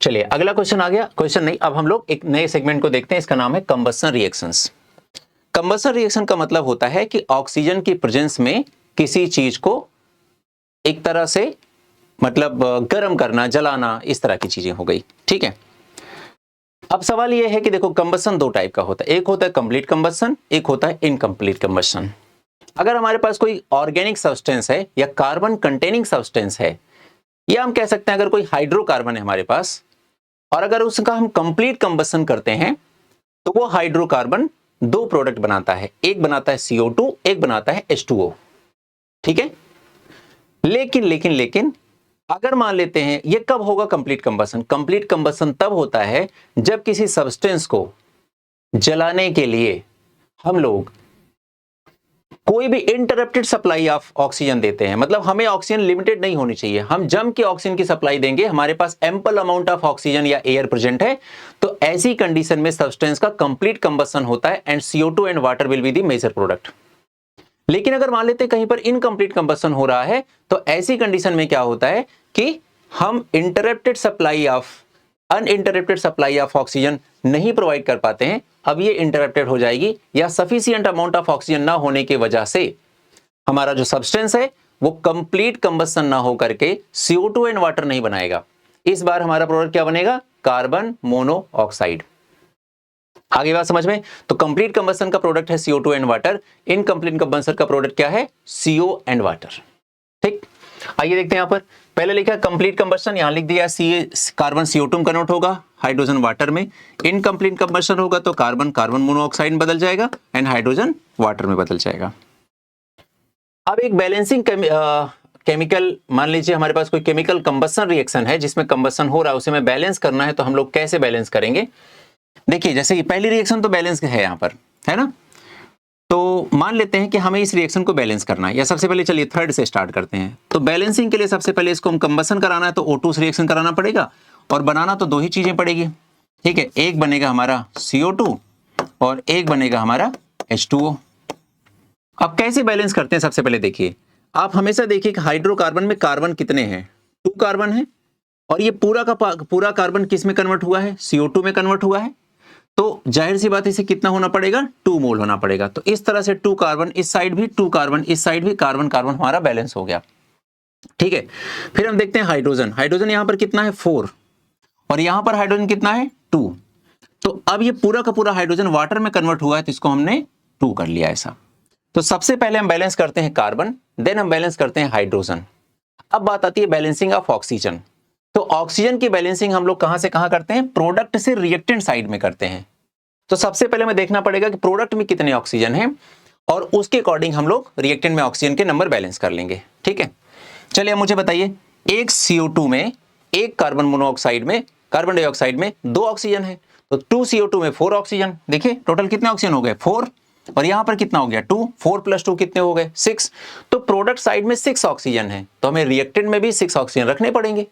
चलिए अगला क्वेश्चन आ गया, क्वेश्चन नहीं, अब हम लोग एक नए सेगमेंट को देखते हैं, इसका नाम है कंबस्शन रिएक्शंस। कंबस्शन रिएक्शन का मतलब होता है कि ऑक्सीजन की प्रेजेंस में किसी चीज को एक तरह से मतलब गर्म करना, जलाना, इस तरह की चीजें हो गई। ठीक है, अब सवाल यह है कि देखो कंबस्शन 2 टाइप का होता है, एक होता है कंप्लीट कंबस्शन, एक होता है इनकम्प्लीट कंबस्शन। अगर हमारे पास कोई ऑर्गेनिक सब्सटेंस है या कार्बन कंटेनिंग सब्सटेंस है, या हम कह सकते हैं अगर कोई हाइड्रोकार्बन है हमारे पास, और अगर उसका हम कंप्लीट कंबस्शन करते हैं तो वो हाइड्रोकार्बन 2 प्रोडक्ट बनाता है, एक बनाता है CO2, एक बनाता है H2O। ठीक है, लेकिन अगर मान लेते हैं, ये कब होगा कंप्लीट कंबस्शन, कंप्लीट कंबस्शन तब होता है जब किसी सब्सटेंस को जलाने के लिए हम लोग कोई भी इंटरप्टेड सप्लाई ऑफ ऑक्सीजन देते हैं, मतलब हमें ऑक्सीजन लिमिटेड नहीं होनी चाहिए, हम जम के ऑक्सीजन की सप्लाई देंगे, हमारे पास एम्पल अमाउंट ऑफ ऑक्सीजन या एयर प्रेजेंट है, तो ऐसी कंडीशन में सब्सटेंस का कंप्लीट कंबस्शन होता है and CO2 and water will be the major product. लेकिन अगर मान लेते कहीं पर इनकम्प्लीट कंबशन हो रहा है तो ऐसी कंडीशन में क्या होता है कि हम अनइंटरप्टेड सप्लाई ऑफ ऑक्सीजन नहीं प्रोवाइड कर पाते हैं। अब ये इंटरप्टेड हो जाएगी या सफिशिएंट अमाउंट ऑफ ऑक्सीजन ना होने की वजह से हमारा जो सब्सटेंस है वो कंप्लीट कंबशन ना हो करके CO2 एंड वाटर नहीं बनाएगा। इस बार हमारा प्रोडक्ट क्या बनेगा? Carbon monoxide. आगे बात समझ में? तो कंप्लीट कंबशन का प्रोडक्ट है CO2 and water, incomplete combustion का प्रोडक्ट क्या है? CO and water. ठीक, आइए देखते हैं यहां पर। पहले लिखा कंप्लीट कंबशन, यहां लिख दिया कार्बन CO2 में कन्वर्ट होगा, हाइड्रोजन वाटर में। इनकम्प्लीट कंबशन होगा तो कार्बन कार्बन मोनोऑक्साइड में बदल जाएगा एंड हाइड्रोजन वाटर में बदल जाएगा। अब एक बैलेंसिंग केमिकल, मान लीजिए हमारे पास कोई केमिकल कंबशन रिएक्शन है जिसमें कंबशन हो रहा है, उसे हमें बैलेंस करना है, तो हम लोग कैसे बैलेंस करेंगे? देखिए जैसे ये पहली रिएक्शन तो बैलेंस है यहां पर, है ना। तो मान लेते हैं कि हमें इस रिएक्शन को बैलेंस करना है, या सबसे पहले चलिए थर्ड से स्टार्ट करते हैं। तो बैलेंसिंग के लिए सबसे पहले इसको हम कंबशन कराना है तो O2 से रिएक्शन कराना पड़ेगा, और बनाना तो दो ही चीजें पड़ेगी। ठीक है, एक बनेगा हमारा CO2 और एक बनेगा हमारा H2O। अब कैसे बैलेंस करते हैं? सबसे पहले देखिए, आप हमेशा देखिए कि हाइड्रोकार्बन में कार्बन कितने हैं? 2 कार्बन है, और ये पूरा का पूरा कार्बन किस में कन्वर्ट हुआ है? CO2 में कन्वर्ट हुआ है। तो जाहिर सी बात, इसे कितना होना पड़ेगा? 2 मोल होना पड़ेगा। तो इस तरह से 2 कार्बन इस साइड भी, 2 कार्बन इस साइड भी, कार्बन कार्बन हमारा बैलेंस हो गया। ठीक है, फिर हम देखते हैं हाइड्रोजन। हाइड्रोजन यहां पर कितना है? 4, और यहां पर हाइड्रोजन कितना है? 2। तो अब ये पूरा का पूरा हाइड्रोजन वाटर में कन्वर्ट हुआ है, तो इसको हमने 2 कर लिया ऐसा। तो सबसे पहले हम बैलेंस करते हैं कार्बन, देन हम बैलेंस करते हैं हाइड्रोजन। अब बात आती है बैलेंसिंग ऑफ ऑक्सीजन। तो ऑक्सीजन की बैलेंसिंग हम लोग कहां से कहां करते हैं? प्रोडक्ट से रिएक्टेंट साइड में करते हैं। तो सबसे पहले हमें देखना पड़ेगा कि प्रोडक्ट में कितने ऑक्सीजन हैं, और उसके अकॉर्डिंग हम लोग रिएक्टेंट में ऑक्सीजन के नंबर बैलेंस कर लेंगे। ठीक है, चलिए अब मुझे बताइए, एक CO2 में, एक कार्बन मोनोऑक्साइड में, कार्बन डाइऑक्साइड में 2 ऑक्सीजन है, तो 2 CO2 में 4 ऑक्सीजन। देखिए टोटल कितने ऑक्सीजन हो गए? 4, और यहां पर कितना हो गया? 2। 4 + 2 कितने हो गए? 6। तो प्रोडक्ट साइड में 6 ऑक्सीजन है, तो हमें रिएक्टेंट में भी 6 ऑक्सीजन रखने पड़ेंगे।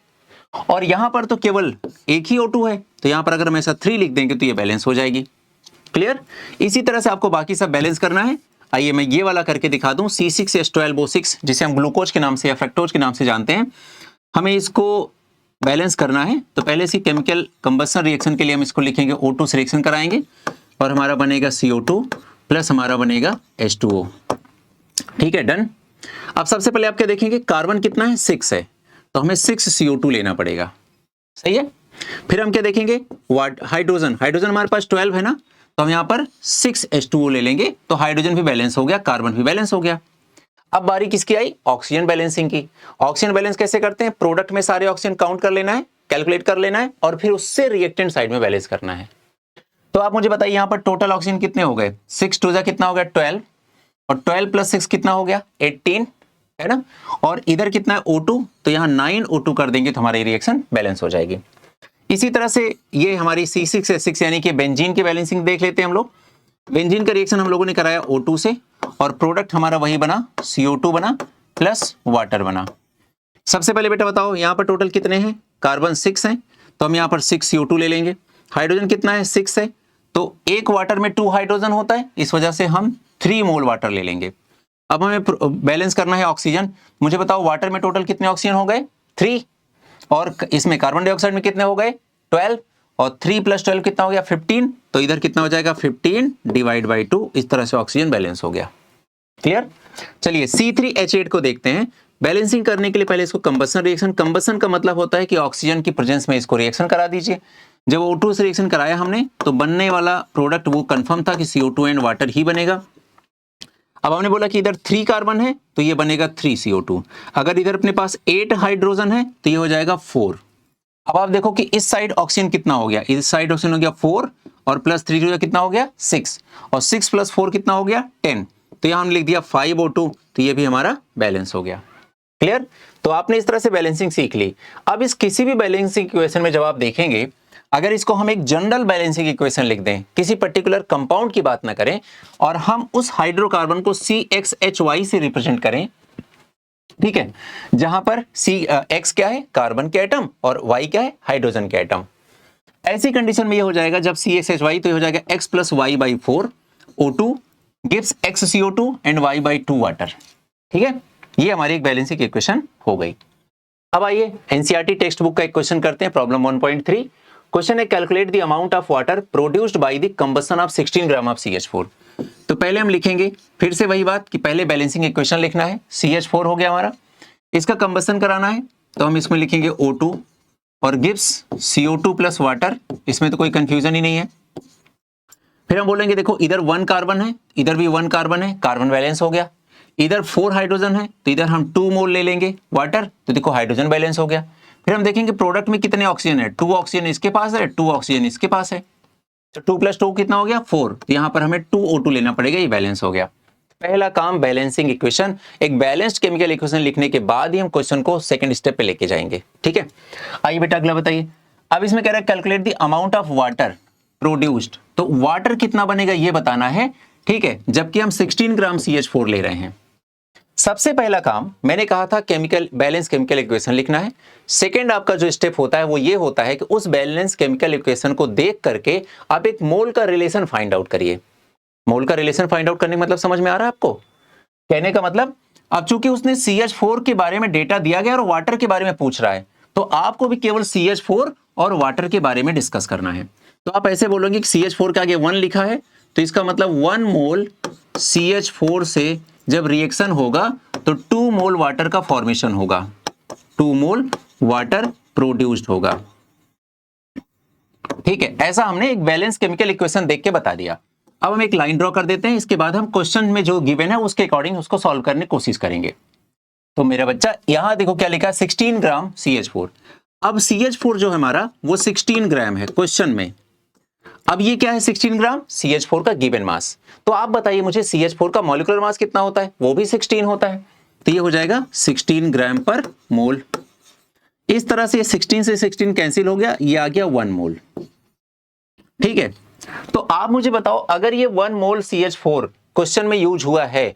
और यहां पर तो केवल एक ही O2 है, तो यहां पर अगर हम ऐसा 3 लिख देंगे तो ये बैलेंस हो जाएगी। क्लियर? इसी तरह से आपको बाकी सब बैलेंस करना है। आइए मैं ये वाला करके दिखा दूं, C6H12O6, जिसे हम ग्लूकोज के नाम से या फ्रक्टोज के नाम से जानते हैं। हमें इसको बैलेंस करना है, तो पहले से केमिकल कंबशन रिएक्शन के लिए हम इसको लिखेंगे, O2 से रिएक्शन कराएंगे, और हमारा बनेगा CO2 प्लस हमारा बनेगा H2O। ठीक है, डन। अब सबसे पहले आप क्या देखेंगे? कार्बन कितना है? 6 है, तो हमें 6 CO2 लेना पड़ेगा। सही है। फिर हम क्या देखेंगे? हाइड्रोजन। हाइड्रोजन हमारे पास 12 है ना, तो हम यहां पर 6 H2O ले लेंगे, तो हाइड्रोजन भी बैलेंस हो गया, कार्बन भी बैलेंस हो गया। अब बारी किसकी आई? ऑक्सीजन बैलेंसिंग की। ऑक्सीजन बैलेंस कैसे करते हैं? प्रोडक्ट में सारे ऑक्सीजन काउंट कर लेना है, कैलकुलेट कर लेना है, और फिर उससे रिएक्टेंट साइड में बैलेंस करना है। तो आप मुझे बताइए यहां पर टोटल ऑक्सीजन कितने हो गए? 6 2 जा कितना हो गया? 12, और 12 + 6 कितना हो गया? 18, है ना। और इधर कितना है? O2, तो यहां 9 O2 कर देंगे तो हमारी रिएक्शन बैलेंस हो जाएगी। इसी तरह से ये हमारी C6H6 यानी कि बेंजीन की बैलेंसिंग देख लेते हैं हम लोग। बेंजीन का रिएक्शन हम लोगों ने कराया O2 से, और प्रोडक्ट हमारा वही बना, CO2 बना प्लस वाटर बना। सबसे पहले बेटा बताओ यहां पर टोटल कितने हैं? कार्बन 6 हैं, तो हम यहां पर 6 CO2 ले लेंगे। हाइड्रोजन कितना है? 6 है, तो एक वाटर में 2 हाइड्रोजन होता है, इस वजह से हम 3 मोल वाटर ले लेंगे। अब हमें बैलेंस करना है ऑक्सीजन। मुझे बताओ वाटर में टोटल कितने ऑक्सीजन हो गए? 3, और इसमें कार्बन डाइऑक्साइड में कितने हो गए? 12, और 3 + 12 कितना हो गया? 15, तो इधर कितना हो जाएगा? 15 / 2। इस तरह से ऑक्सीजन बैलेंस हो गया। क्लियर? चलिए C3H8 को देखते हैं। बैलेंसिंग करने के लिए पहले इसको कंबशन रिएक्शन, कंबशन का मतलब होता है कि ऑक्सीजन की प्रेजेंस में इसको रिएक्शन करा दीजिए। जब O2 से रिएक्शन कराया हमने, तो बनने वाला प्रोडक्ट वो कंफर्म था कि CO2 एंड वाटर ही बनेगा। अब हमने बोला कि इधर 3 कार्बन है, तो ये बनेगा 3 CO2। अगर इधर अपने पास 8 हाइड्रोजन है, तो ये हो जाएगा 4। अब आप देखो कि इस साइड ऑक्सीजन कितना हो गया? इस साइड ऑक्सीजन हो गया 4, और प्लस 3 कितना हो गया? 6, और 6 + 4 कितना हो गया? 10। तो यहां हमने लिख दिया 5 O2, तो ये भी हमारा बैलेंस हो गया। क्लियर? तो आपने इस तरह से बैलेंसिंग सीख ली। अब इस किसी भी बैलेंसिंग इक्वेशन में जब आप देखेंगे, अगर इसको हम एक जनरल बैलेंसिंग इक्वेशन लिख दें, किसी पर्टिकुलर कंपाउंड की बात ना करें, और हम उस हाइड्रोकार्बन को CXHY से रिप्रेजेंट करें, ठीक है, जहां पर X क्या है? कार्बन के एटम, और Y क्या है? हाइड्रोजन के एटम। ऐसी कंडीशन में ये हो जाएगा जब CXHY, तो ये हो जाएगा X + Y/4 O2 gives XCO2 and Y/2 water. ठीक है, ये हमारी एक बैलेंसिंग इक्वेशन हो गई। अब आइए एनसीईआरटी टेक्स्ट बुक का एक क्वेश्चन करते हैं। प्रॉब्लम 1.3 क्वेश्चन है, calculate the amount of water produced by the combustion of 16 gram of CH4। तो पहले हम लिखेंगे फिर से वही बात कि पहले बैलेंसिंग इक्वेशन लिखना है। CH4 हो गया हमारा, इसका कंबशन कराना है तो हम इसमें लिखेंगे O2 और गिव्स CO2 प्लस वाटर, इसमें तो कोई कंफ्यूजन ही नहीं है। फिर हम बोलेंगे देखो इधर 1 कार्बन है, इधर भी 1 कार्बन है, कार्बन बैलेंस हो गया। इधर 4 हाइड्रोजन है तो इधर हम 2 मोल ले लेंगे वाटर, तो देखो हाइड्रोजन बैलेंस हो गया। फिर हम देखेंगे प्रोडक्ट में कितने ऑक्सीजन है, 2 ऑक्सीजन इसके पास है, 2 ऑक्सीजन इसके पास है, तो 2 + 2 कितना हो गया 4, तो यहाँ पर हमें 2O2 लेना पड़ेगा, ये बैलेंस हो गया। पहला काम बैलेंसिंग इक्वेशन, एक बैलेंस्ड केमिकल इक्वेशन लिखने के बाद ही हम क्वेश्चन को सेकंड स्टेप पे लेके जाएंगे। ठीक है, आइए बेटा अगला बताइए। अब इसमें कह रहा है calculate the amount of water produced, तो वाटर कितना बनेगा ये बताना है। ठीक है, जबकि हम 16 ग्राम CH4 ले रहे हैं। सबसे पहला काम मैंने कहा था केमिकल बैलेंस केमिकल इक्वेशन लिखना है। सेकंड आपका जो स्टेप होता है वो ये होता है कि उस बैलेंस केमिकल इक्वेशन को देख करके आप एक मोल का रिलेशन फाइंड आउट करिए। मोल का रिलेशन फाइंड आउट करने का मतलब समझ में आ रहा है आपको? कहने का मतलब अब चूंकि उसने CH4 के बारे में डेटा दिया गया और वाटर के बारे में पूछ रहा है, तो आपको भी केवल CH4 और वाटर के बारे में डिस्कस करना है। तो आप ऐसे बोलोगे कि CH4 के आगे 1 लिखा है, तो इसका मतलब 1 मोल CH4 से जब रिएक्शन होगा तो 2 मोल वाटर का फॉर्मेशन होगा, 2 मोल वाटर प्रोड्यूस्ड होगा। ठीक है, ऐसा हमने एक बैलेंस केमिकल इक्वेशन देख के बता दिया। अब हम एक लाइन ड्रॉ कर देते हैं, इसके बाद हम क्वेश्चन में जो गिवन है उसके अकॉर्डिंग उसको सॉल्व करने की कोशिश करेंगे। तो मेरा बच्चा यहां देखो क्या लिखा है, 16 ग्राम CH4। अब CH4 जो है हमारा वो 16 ग्राम है क्वेश्चन में। अब ये क्या है 16 ग्राम CH4 का गिवन मास। तो आप बताइए मुझे CH4 का मॉलिक्यूलर मास कितना होता है? वो भी 16 होता है, तो ये हो जाएगा 16 ग्राम पर मोल। इस तरह से 16 से 16 कैंसिल हो गया, ये आ गया 1 मोल। ठीक है, तो आप मुझे बताओ अगर ये 1 मोल CH4 क्वेश्चन में यूज हुआ है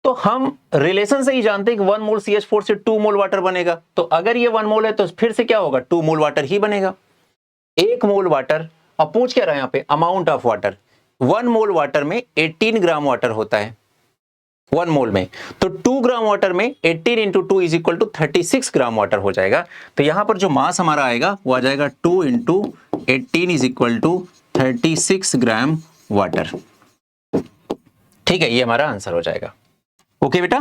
तो हम रिलेशन से ही जानते हैं कि 1 मोल CH4 से 2 मोल वाटर बनेगा। तो अगर ये 1 मोल है तो फिर से क्या होगा, 2 मोल वाटर ही बनेगा। 1 मोल वाटर, अब पूछ क्या रहा है यहाँ पे amount of water. 1 mole water में 18 ग्राम वाटर होता है 1 मोल में, तो 2 ग्राम वाटर में 18 × 2 = 36 ग्राम वाटर हो जाएगा। तो यहां पर जो मास हमारा आएगा वो आ जाएगा 2 × 18 = 36 ग्राम वाटर। ठीक है, ये हमारा आंसर हो जाएगा। ओके बेटा,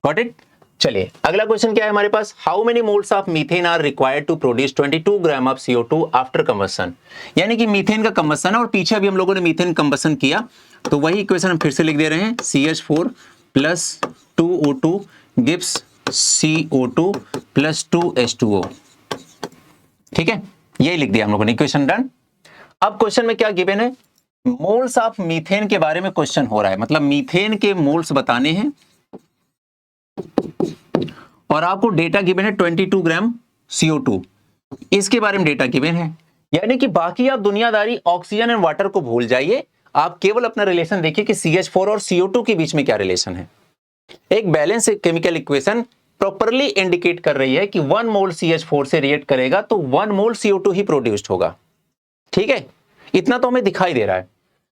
गॉट इट। चलिए अगला क्वेश्चन क्या है हमारे पास, how many moles of methane are required to produce 22 gram of CO2 after combustion. यानी कि मीथेन का कंबशन है और पीछे अभी हम लोगों ने मीथेन कंबशन किया, तो वही इक्वेशन हम फिर से लिख दे रहे हैं। CH4 + 2O2 gives CO2 + 2H2O। ठीक है, यही लिख दिया हम लोगों ने, इक्वेशन डन। अब क्वेश्चन में क्या गिवन है, मोल्स ऑफ मीथेन के बारे में क्वेश्चन हो रहा है, मतलब मीथेन के मोल्स बताने हैं और आपको डेटा गिवन है 22 ग्राम CO2, इसके बारे में डेटा गिवन है। यानी कि बाकी आप दुनियादारी ऑक्सीजन एंड वाटर को भूल जाइए, आप केवल अपना रिलेशन देखिए कि CH4 और CO2 के बीच में क्या रिलेशन है। एक balance chemical equation properly indicate कर रही है कि 1 मोल CH4 से रिएक्ट करेगा तो 1 मोल CO2 ही प्रोड्यूस्ड होगा। ठीक है, इतना तो हमें दिखाई दे रहा है।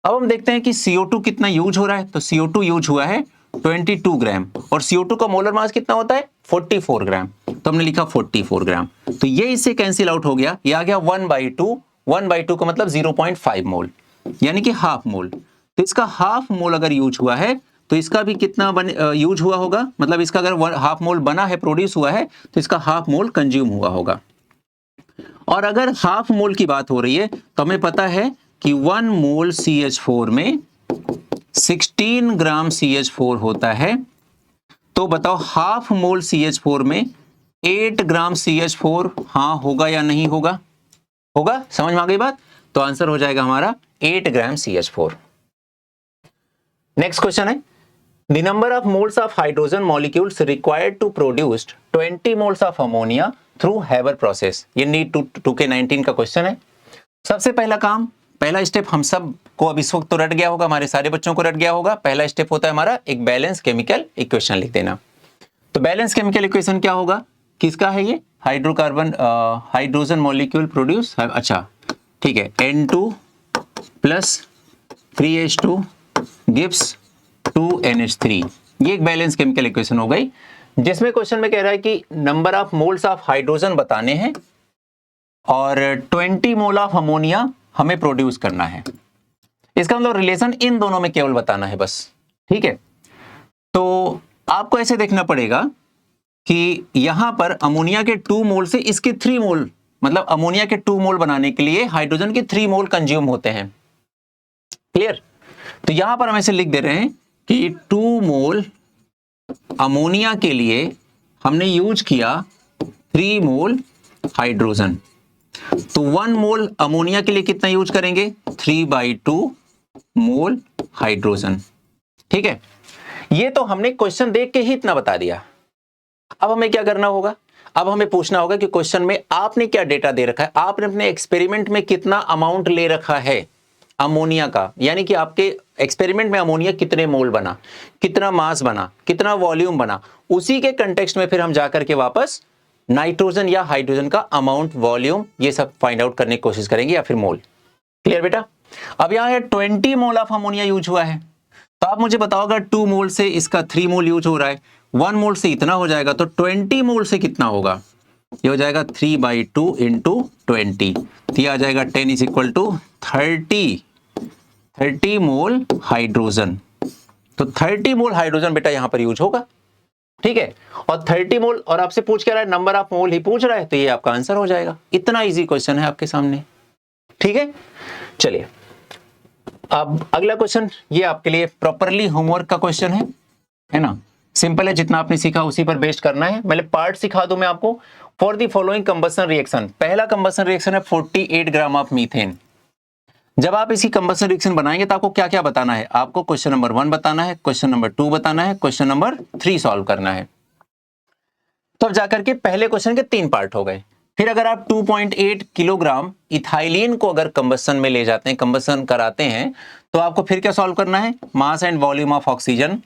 अब हम देखते हैं कि CO2 कितना यूज हो रहा है, तो CO2 यूज हुआ है 22 ग्राम और CO2 का मोलर मास कितना होता है 44 ग्राम, तो हमने लिखा 44 ग्राम। तो ये इससे कैंसिल आउट हो गया, ये आ गया 1/2, 1/2 का मतलब 0.5 मोल, यानी कि हाफ मोल। तो इसका हाफ मोल अगर यूज हुआ है तो इसका भी कितना यूज हुआ होगा, मतलब इसका अगर हाफ मोल बना है, प्रोड्यूस हुआ है, तो इसका हाफ मोल कंज्यूम हुआ होगा। और अगर हाफ मोल की बात हो रही है तो हमें पता है कि 1 मोल CH4 में 16 ग्राम CH4 होता है, तो बताओ हाफ मोल CH4 में 8 ग्राम CH4 हाँ होगा या नहीं होगा? होगा, समझ में आ गई बात? तो आंसर हो जाएगा हमारा 8 ग्राम CH4। नेक्स्ट क्वेश्चन है, the number of moles of hydrogen molecules required to produce 20 moles of ammonia through Haber process. ये नीट 2K19 का क्वेश्चन है। सबसे पहला काम, पहला स्टेप हम सब को अब इस वक्त तो रट गया होगा, हमारे सारे बच्चों को रट गया होगा। पहला स्टेप होता है हमारा एक बैलेंस केमिकल इक्वेशन लिख देना। तो बैलेंस केमिकल इक्वेशन क्या होगा, किसका है ये, हाइड्रोकार्बन हाइड्रोजन मॉलिक्यूल प्रोड्यूस, अच्छा ठीक है, N2 + 3H2 गिव्स 2NH3। ये एक बैलेंस केमिकल इक्वेशन हो गई, जिसमें क्वेश्चन में कह रहा है कि number of moles of hydrogen बताने हैं और 20 मोल ऑफ अमोनिया हमें प्रोड्यूस करना है। इसका मतलब रिलेशन इन दोनों में केवल बताना है बस, ठीक है। तो आपको ऐसे देखना पड़ेगा कि यहां पर अमोनिया के 2 मोल से इसके 3 मोल, मतलब अमोनिया के 2 मोल बनाने के लिए हाइड्रोजन के 3 मोल कंज्यूम होते हैं। क्लियर? तो यहां पर हम ऐसे लिख दे रहे हैं कि 2 मोल अमोनिया के लिए हमने यूज किया 3 मोल हाइड्रोजन। तो 1 मोल अमोनिया के लिए कितना यूज करेंगे? 3/2 मोल हाइड्रोजन। ठीक है, ये तो हमने क्वेश्चन देख के ही इतना बता दिया। अब हमें क्या करना होगा? अब हमें पूछना होगा कि क्वेश्चन में आपने क्या डेटा दे रखा है, आपने अपने एक्सपेरिमेंट में कितना अमाउंट ले रखा है अमोनिया का, यानी कि आपके एक्सपेरिमेंट में अमोनिया कितने मोल बना, कितना मास बना, कितना वॉल्यूम बना, उसी के कंटेक्स्ट में फिर हम जाकर के वापस नाइट्रोजन या हाइड्रोजन का अमाउंट, वॉल्यूम, ये सब फाइंड आउट करने की कोशिश करेंगे, या फिर मोल। क्लियर बेटा? अब यहां 20 मोल ऑफ अमोनिया यूज हुआ है, तो आप मुझे बताओगे 2 मोल से इसका 3 मोल यूज हो रहा है, 1 मोल से इतना हो जाएगा, तो 20 मोल से कितना होगा? ये हो जाएगा 3/2 इंटू 20, तो ये आ जाएगा 10 is equal to 30 mole hydrogen. तो 30 मोल हाइड्रोजन बेटा यहां पर यूज होगा, ठीक है। और 30 मोल, और आपसे पूछ क्या रहा है? नंबर ऑफ मोल ही पूछ रहा है, तो ये आपका आंसर हो जाएगा। इतना इजी क्वेश्चन है आपके सामने, ठीक है। चलिए अब अगला क्वेश्चन, ये आपके लिए प्रॉपरली होमवर्क का क्वेश्चन है ना। सिंपल है, जितना आपने सीखा उसी पर बेस्ड करना है। पहले पार्ट सिखा दूं मैं आपको। For the following combustion reaction, पहला कंबसन रिएक्शन है 48 ग्राम ऑफ मीथेन। जब आप इसी कंबसन रिएक्शन बनाएंगे तो आपको क्या क्या बताना है? आपको क्वेश्चन नंबर 1 बताना है, क्वेश्चन नंबर 2 बताना है, क्वेश्चन नंबर 3 सॉल्व करना है। तो अब जाकर के पहले क्वेश्चन के 3 पार्ट हो गए। फिर अगर आप 2.8 किलोग्राम इथाइलिन को अगर कंबसन में ले जाते हैं, कंबसन कराते हैं, तो आपको फिर क्या सॉल्व करना है? Mass and volume of oxygen,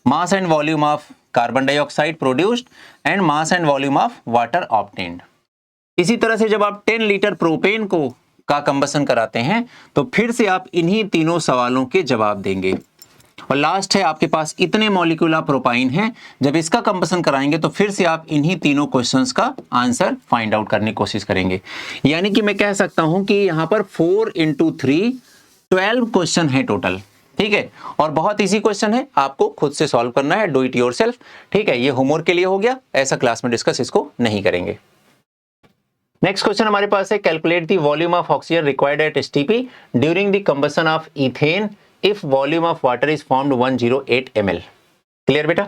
mass and volume of carbon dioxide produced and mass and volume of water obtained. इसी तरह से जब आप 10 लीटर प्रोपेन को का कंबसन कराते हैं, तो फिर से आप इन्हीं तीनों सवालों के जवाब देंगे। और लास्ट है आपके पास इतने मॉलिक्यूल ऑफ प्रोपाइन हैं, जब इसका कंबसन कराएंगे तो फिर से आप इन्हीं तीनों क्वेश्चंस का आंसर फाइंड आउट करने की कोशिश करेंगे। यानी कि मैं कह सकता हूं कि यहां पर 4 × 3 12 क्वेश्चन है टोटल, ठीक है। और बहुत इजी क्वेश्चन है, आपको खुद से सॉल्व करना है, डू इट योरसेल्फ, ठीक है। ये होमवर्क के लिए हो गया, ऐसा क्लास में डिस्कस इसको नहीं करेंगे। नेक्स्ट क्वेश्चन हमारे पास है, calculate the volume of oxygen required at STP during the combustion of ethane if volume of water is formed 108 ml। Clear बेटा?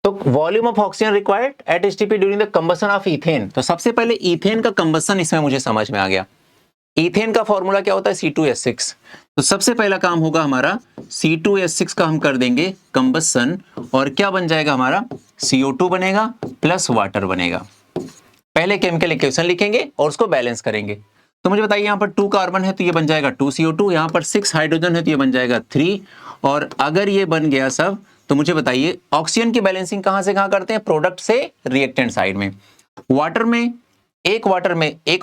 तो volume of oxygen required at STP during the combustion of ethane. तो सबसे पहले ethane का combustion इसमें मुझे समझ में आ गया। इथेन का फॉर्मूला क्या होता है? C2H6। तो सबसे पहला काम होगा हमारा C2H6 का हम कर देंगे कंबसन, और क्या बन जाएगा हमारा? CO2 बनेगा प्लस वाटर बनेगा। पहले केमिकल इक्वेशन लिखेंगे और उसको बैलेंस करेंगे। तो मुझे बताइए, यहाँ पर 2 कार्बन है तो ये बन जाएगा 2 CO2, यहाँ पर 6 हाइड्रोजन है तो ये बन जाएगा 3, और अगर ये बन गया सब, तो मुझे बताइए ऑक्सीजन की बैलेंसिंग कहाँ से कहाँ करते हैं? प्रोडक्ट से रिएक्टेंट साइड में। वाटर में एक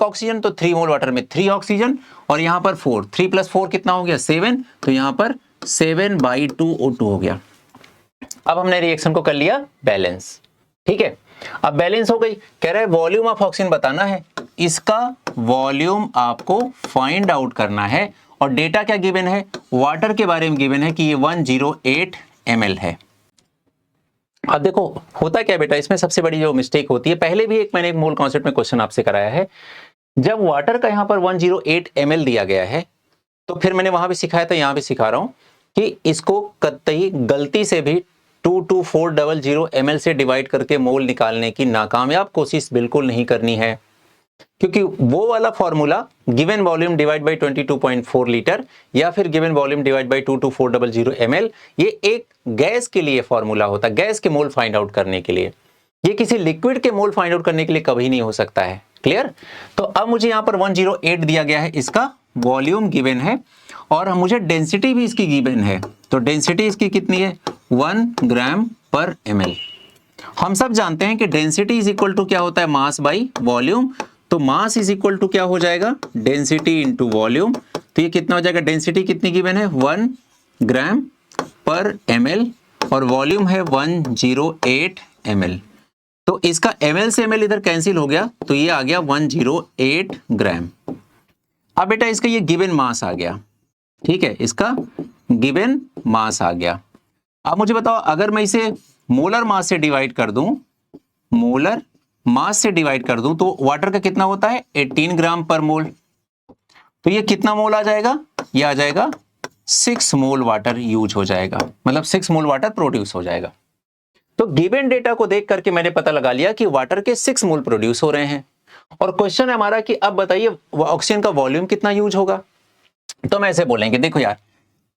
ऑक्सीजन, तो 3 मोल वाटर में 3 ऑक्सीजन, और यहाँ पर 4, 3 + 4 कितना हो गया? 7, तो यहाँ पर 7/2 O2 हो गया। अब हमने रिएक्शन को कर लिया बैलेंस, ठीक है। अब बैलेंस हो गई, कह रहा है वॉल्यूम ऑफ ऑक्सीजन बताना है, इसका वॉल्यूम आपको फाइंड आउट करना है। और डेटा क्या गिवन है? वाटर के बारे में गिवन है कि ये 108 ml है। अब देखो होता क्या बेटा, इसमें सबसे बड़ी जो मिस्टेक होती है, पहले भी मैंने एक मोल कॉन्सेप्ट में क्वेश्चन आपसे कराया है, जब वाटर का यहां पर 108 ml दिया गया है, तो फिर मैंने वहां भी सिखाया था, यहां भी सिखा रहा हूं कि इसको कतई गलती से भी 22400 ml से डिवाइड करके मोल निकालने की नाकामयाब कोशिश बिल्कुल नहीं करनी है, क्योंकि वो वाला formula given volume divide by 22.4 litre या फिर given volume divide by 22400 ml, ये एक गैस के लिए फॉर्मूला होता है, गैस के मोल फाइंड आउट करने के लिए। ये किसी लिक्विड के मोल फाइंड आउट करने के लिए कभी नहीं हो सकता है। क्लियर? तो अब मुझे यहाँ पर 108 दिया गया है, इसका वॉल्यूम गिवन है, और मुझे डेंसिटी भी इसकी गिवन है। तो डेंसिटी इसकी कितनी है? 1 g/ml। हम सब जानते हैं कि डेंसिटी इज इक्वल टू क्या होता है? Mass by volume. तो मास इज इक्वल टू क्या हो जाएगा? Density into volume. तो ये कितना हो जाएगा? डेंसिटी कितनी गिवन है? 1 g पर ml और वॉल्यूम है 108 ml। तो इसका ml से ml इधर कैंसिल हो गया, तो ये आ गया 108 ग्राम। अब बेटा इसका ये गिवन मास आ गया, ठीक है, इसका गिवन मास आ गया। अब मुझे बताओ, अगर मैं इसे मोलर मास से डिवाइड कर दूं, मोलर मास से डिवाइड कर दूं, तो वाटर का कितना होता है 18 ग्राम पर मोल। तो ये कितना मोल आ जाएगा, ये आ जाएगा 6 मोल वाटर यूज हो जाएगा, मतलब 6 मोल वाटर प्रोड्यूस हो जाएगा। तो गिवन डेटा को देख करके मैंने पता लगा लिया कि वाटर के 6 मोल प्रोड्यूस हो रहे हैं। और क्वेश्चन है हमारा कि अब बताइए ऑक्सीजन का वॉल्यूम कितना यूज होगा। तो मैं ऐसे बोलेंगे, देखो यार,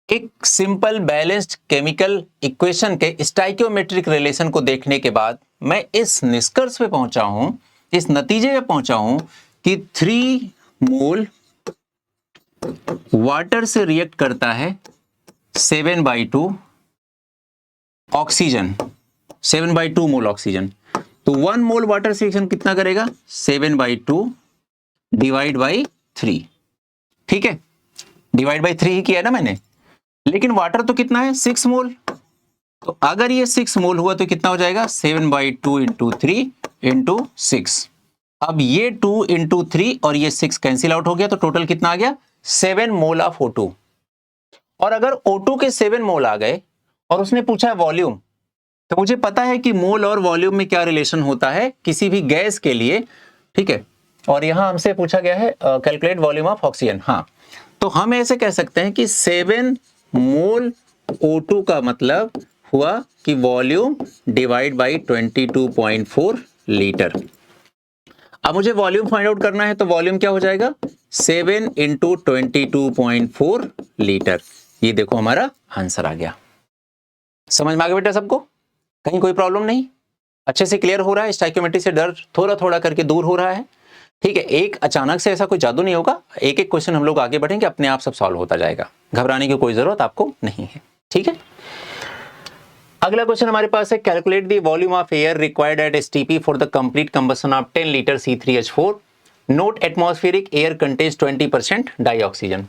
एक सिंपल बैलेंस्ड केमिकल इक्वेशन के स्टाइकियोमेट्रिक रिलेशन को देखने के बाद मैं इस निष्कर्ष पे पहुंचा हूं, इस नतीजे पे पहुंचा हूं कि 3 मोल वाटर से रिएक्ट करता है 7/2 ऑक्सीजन, 7/2 मोल ऑक्सीजन। तो 1 मोल वाटर से रिएक्शन कितना करेगा, 7/2 डिवाइड बाई 3, ठीक है, डिवाइड बाई 3 ही किया ना मैंने। लेकिन वाटर तो कितना है 6 मोल, तो अगर ये 6 मोल हुआ तो कितना हो जाएगा 7/2 इंटू 3 इंटू 6। अब ये 2 इंटू 3 और ये 6 कैंसिल आउट हो गया, तो टोटल कितना आ गया 7 मोल ऑफ O2। और अगर O2 के 7 मोल आ गए और उसने पूछा है वॉल्यूम, तो मुझे पता है कि मोल और वॉल्यूम में क्या रिलेशन होता है किसी भी गैस के लिए, ठीक है। और यहां हमसे पूछा गया है कैलकुलेट वॉल्यूम ऑफ ऑक्सीजन। हाँ, तो हम ऐसे कह सकते हैं कि 7 मोल O2 का मतलब हुआ कि वॉल्यूम डिवाइड बाई 22.4 लीटर। अब मुझे वॉल्यूम फाइंड आउट करना है, तो वॉल्यूम क्या हो जाएगा 7 इंटू 22.4 लीटर। ये देखो हमारा आंसर आ गया। समझ में आ गया बेटा सबको, कहीं कोई प्रॉब्लम नहीं, अच्छे से क्लियर हो रहा है, स्टाइकियोमेट्री से डर थोड़ा थोड़ा करके दूर हो रहा है, ठीक है। एक अचानक से ऐसा कोई जादू नहीं होगा, एक एक क्वेश्चन हम लोग आगे बढ़ेंगे, अपने आप सब सॉल्व होता जाएगा, घबराने की कोई जरूरत आपको नहीं है, ठीक है। अगला क्वेश्चन हमारे पास है, calculate the volume of air required at STP for the complete combustion of 10 litre C3H4। Note atmospheric air contains 20% dioxygen.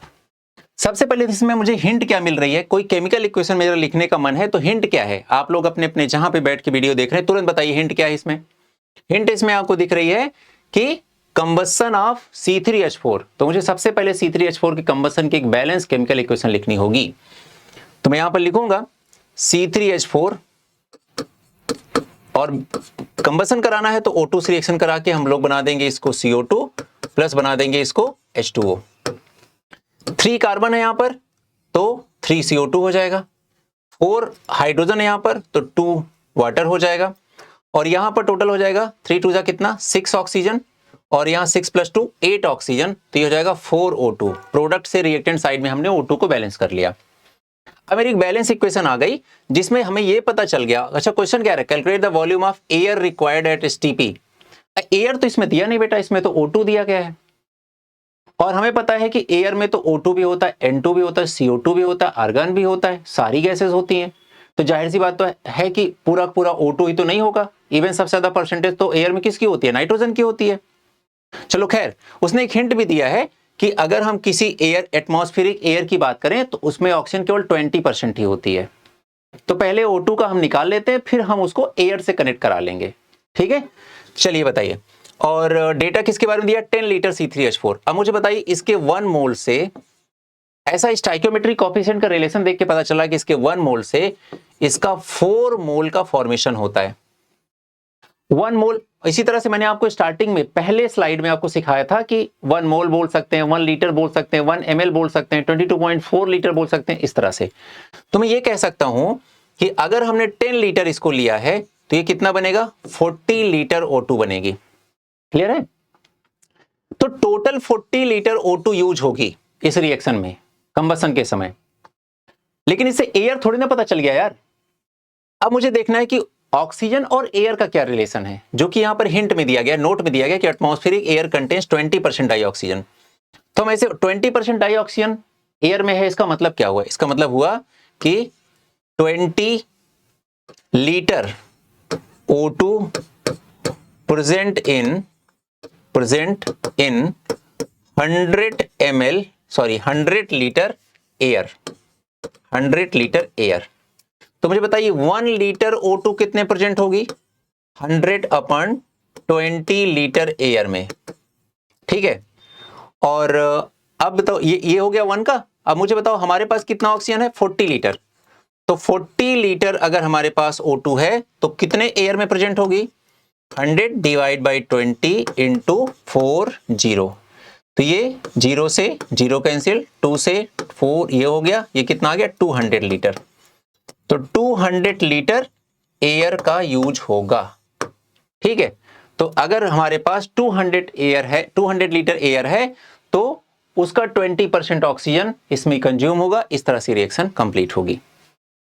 सबसे पहले इसमें मुझे हिंट क्या मिल रही है, कोई केमिकल इक्वेशन मेरा लिखने का मन है तो हिंट क्या है, आप लोग अपने अपने जहां पे बैठ के वीडियो देख रहे हैं तुरंत बताइए हिंट क्या है इसमें। हिंट इसमें आपको दिख रही है कि कंबशन ऑफ C3H4। तो मुझे सबसे पहले C3H4 के कंबशन की एक बैलेंस केमिकल इक्वेशन लिखनी होगी। तो मैं यहां पर लिखूंगा C3H4 और कंबशन कराना है तो O2 से रिएक्शन करा के हम लोग बना देंगे इसको CO2 प्लस बना देंगे इसको H2O। 3 कार्बन है यहां पर तो 3 CO2 हो जाएगा, 4 हाइड्रोजन है यहां पर तो 2 वाटर हो जाएगा, और यहां पर टोटल हो जाएगा 3 2 जा कितना 6 ऑक्सीजन, और यहां 6 + 2 8 ऑक्सीजन, तो ये हो जाएगा 4 O2। प्रोडक्ट से रिएक्टेंट साइड में हमने O2 को बैलेंस कर लिया। अब मेरी एक बैलेंस इक्वेशन आ गई जिसमें हमें यह पता चल गया, अच्छा क्वेश्चन क्या है, calculate the volume of air required at STP. Air तो इसमें दिया नहीं बेटा, इसमें तो O2 दिया गया है, और हमें पता है कि एयर में तो O2 भी होता है, N2 भी होता है, CO2 भी होता है, आर्गन भी होता है, सारी गैसेस होती हैं। तो जाहिर सी बात तो है कि पूरा पूरा O2 ही तो नहीं होगा, इवन सबसे ज्यादा परसेंटेज तो एयर में किसकी होती है, नाइट्रोजन की होती है। चलो खैर, उसने एक हिंट भी दिया है कि अगर हम किसी एयर एटमॉस्फेरिक एयर की बात करें तो उसमें ऑक्सीजन केवल 20% ही होती है। तो पहले O2 का हम निकाल लेते हैं, फिर हम उसको एयर से कनेक्ट करा लेंगे, ठीक है। चलिए बताइए, और डेटा किसके बारे में दिया, 10 लीटर C3H4। अब मुझे बताइए इसके 1 मोल से, ऐसा स्टाइकियोमेट्रिक कोएफिशिएंट का रिलेशन देख के पता चला कि इसके 1 मोल से इसका 4 मोल का फॉर्मेशन होता है। 1 मोल, इसी तरह से मैंने आपको स्टार्टिंग में पहले स्लाइड में आपको सिखाया था कि 1 मोल बोल सकते हैं, 1 लीटर बोल सकते हैं, 1 ml बोल सकते हैं, 22.4 लीटर बोल सकते हैं, इस तरह से। तो मैं ये कह सकता हूं कि अगर हमने 10 लीटर इसको लिया है तो ये कितना बनेगा 40 लीटर O2 बनेगी। क्लियर है। तो टोटल 40 लीटर O2 यूज होगी इस रिएक्शन में कंबशन के समय, लेकिन इससे एयर थोड़ी ना पता चल गया यार। अब मुझे देखना है कि ऑक्सीजन और एयर का क्या रिलेशन है, जो कि यहां पर हिंट में दिया गया, नोट में दिया गया कि atmospheric air contains 20% dioxygen. तो हम ऐसे 20% डाई ऑक्सीजन एयर में है, इसका मतलब क्या हुआ, इसका मतलब हुआ कि 20 litre O2 present in 100 litre air, 100 litre air. तो मुझे बताइए 1 लीटर O2 कितने प्रेजेंट होगी? 100/20 लीटर एयर में, ठीक है। और अब तो ये हो गया 1 का। अब मुझे बताओ हमारे पास कितना ऑक्सीजन है? 40 लीटर। तो 40 लीटर अगर हमारे पास O2 है तो कितने एयर में प्रेजेंट होगी? 100 डिवाइड बाई 20 इंटू 4 0। तो ये 0 से 0 कैंसिल, 2 से 4 ये हो गया, ये कितना आ गया? 200 लीटर। तो 200 लीटर एयर का यूज होगा, ठीक है। तो अगर हमारे पास 200 लीटर एयर है तो उसका 20% ऑक्सीजन इसमें कंज्यूम होगा। इस तरह से रिएक्शन कंप्लीट होगी,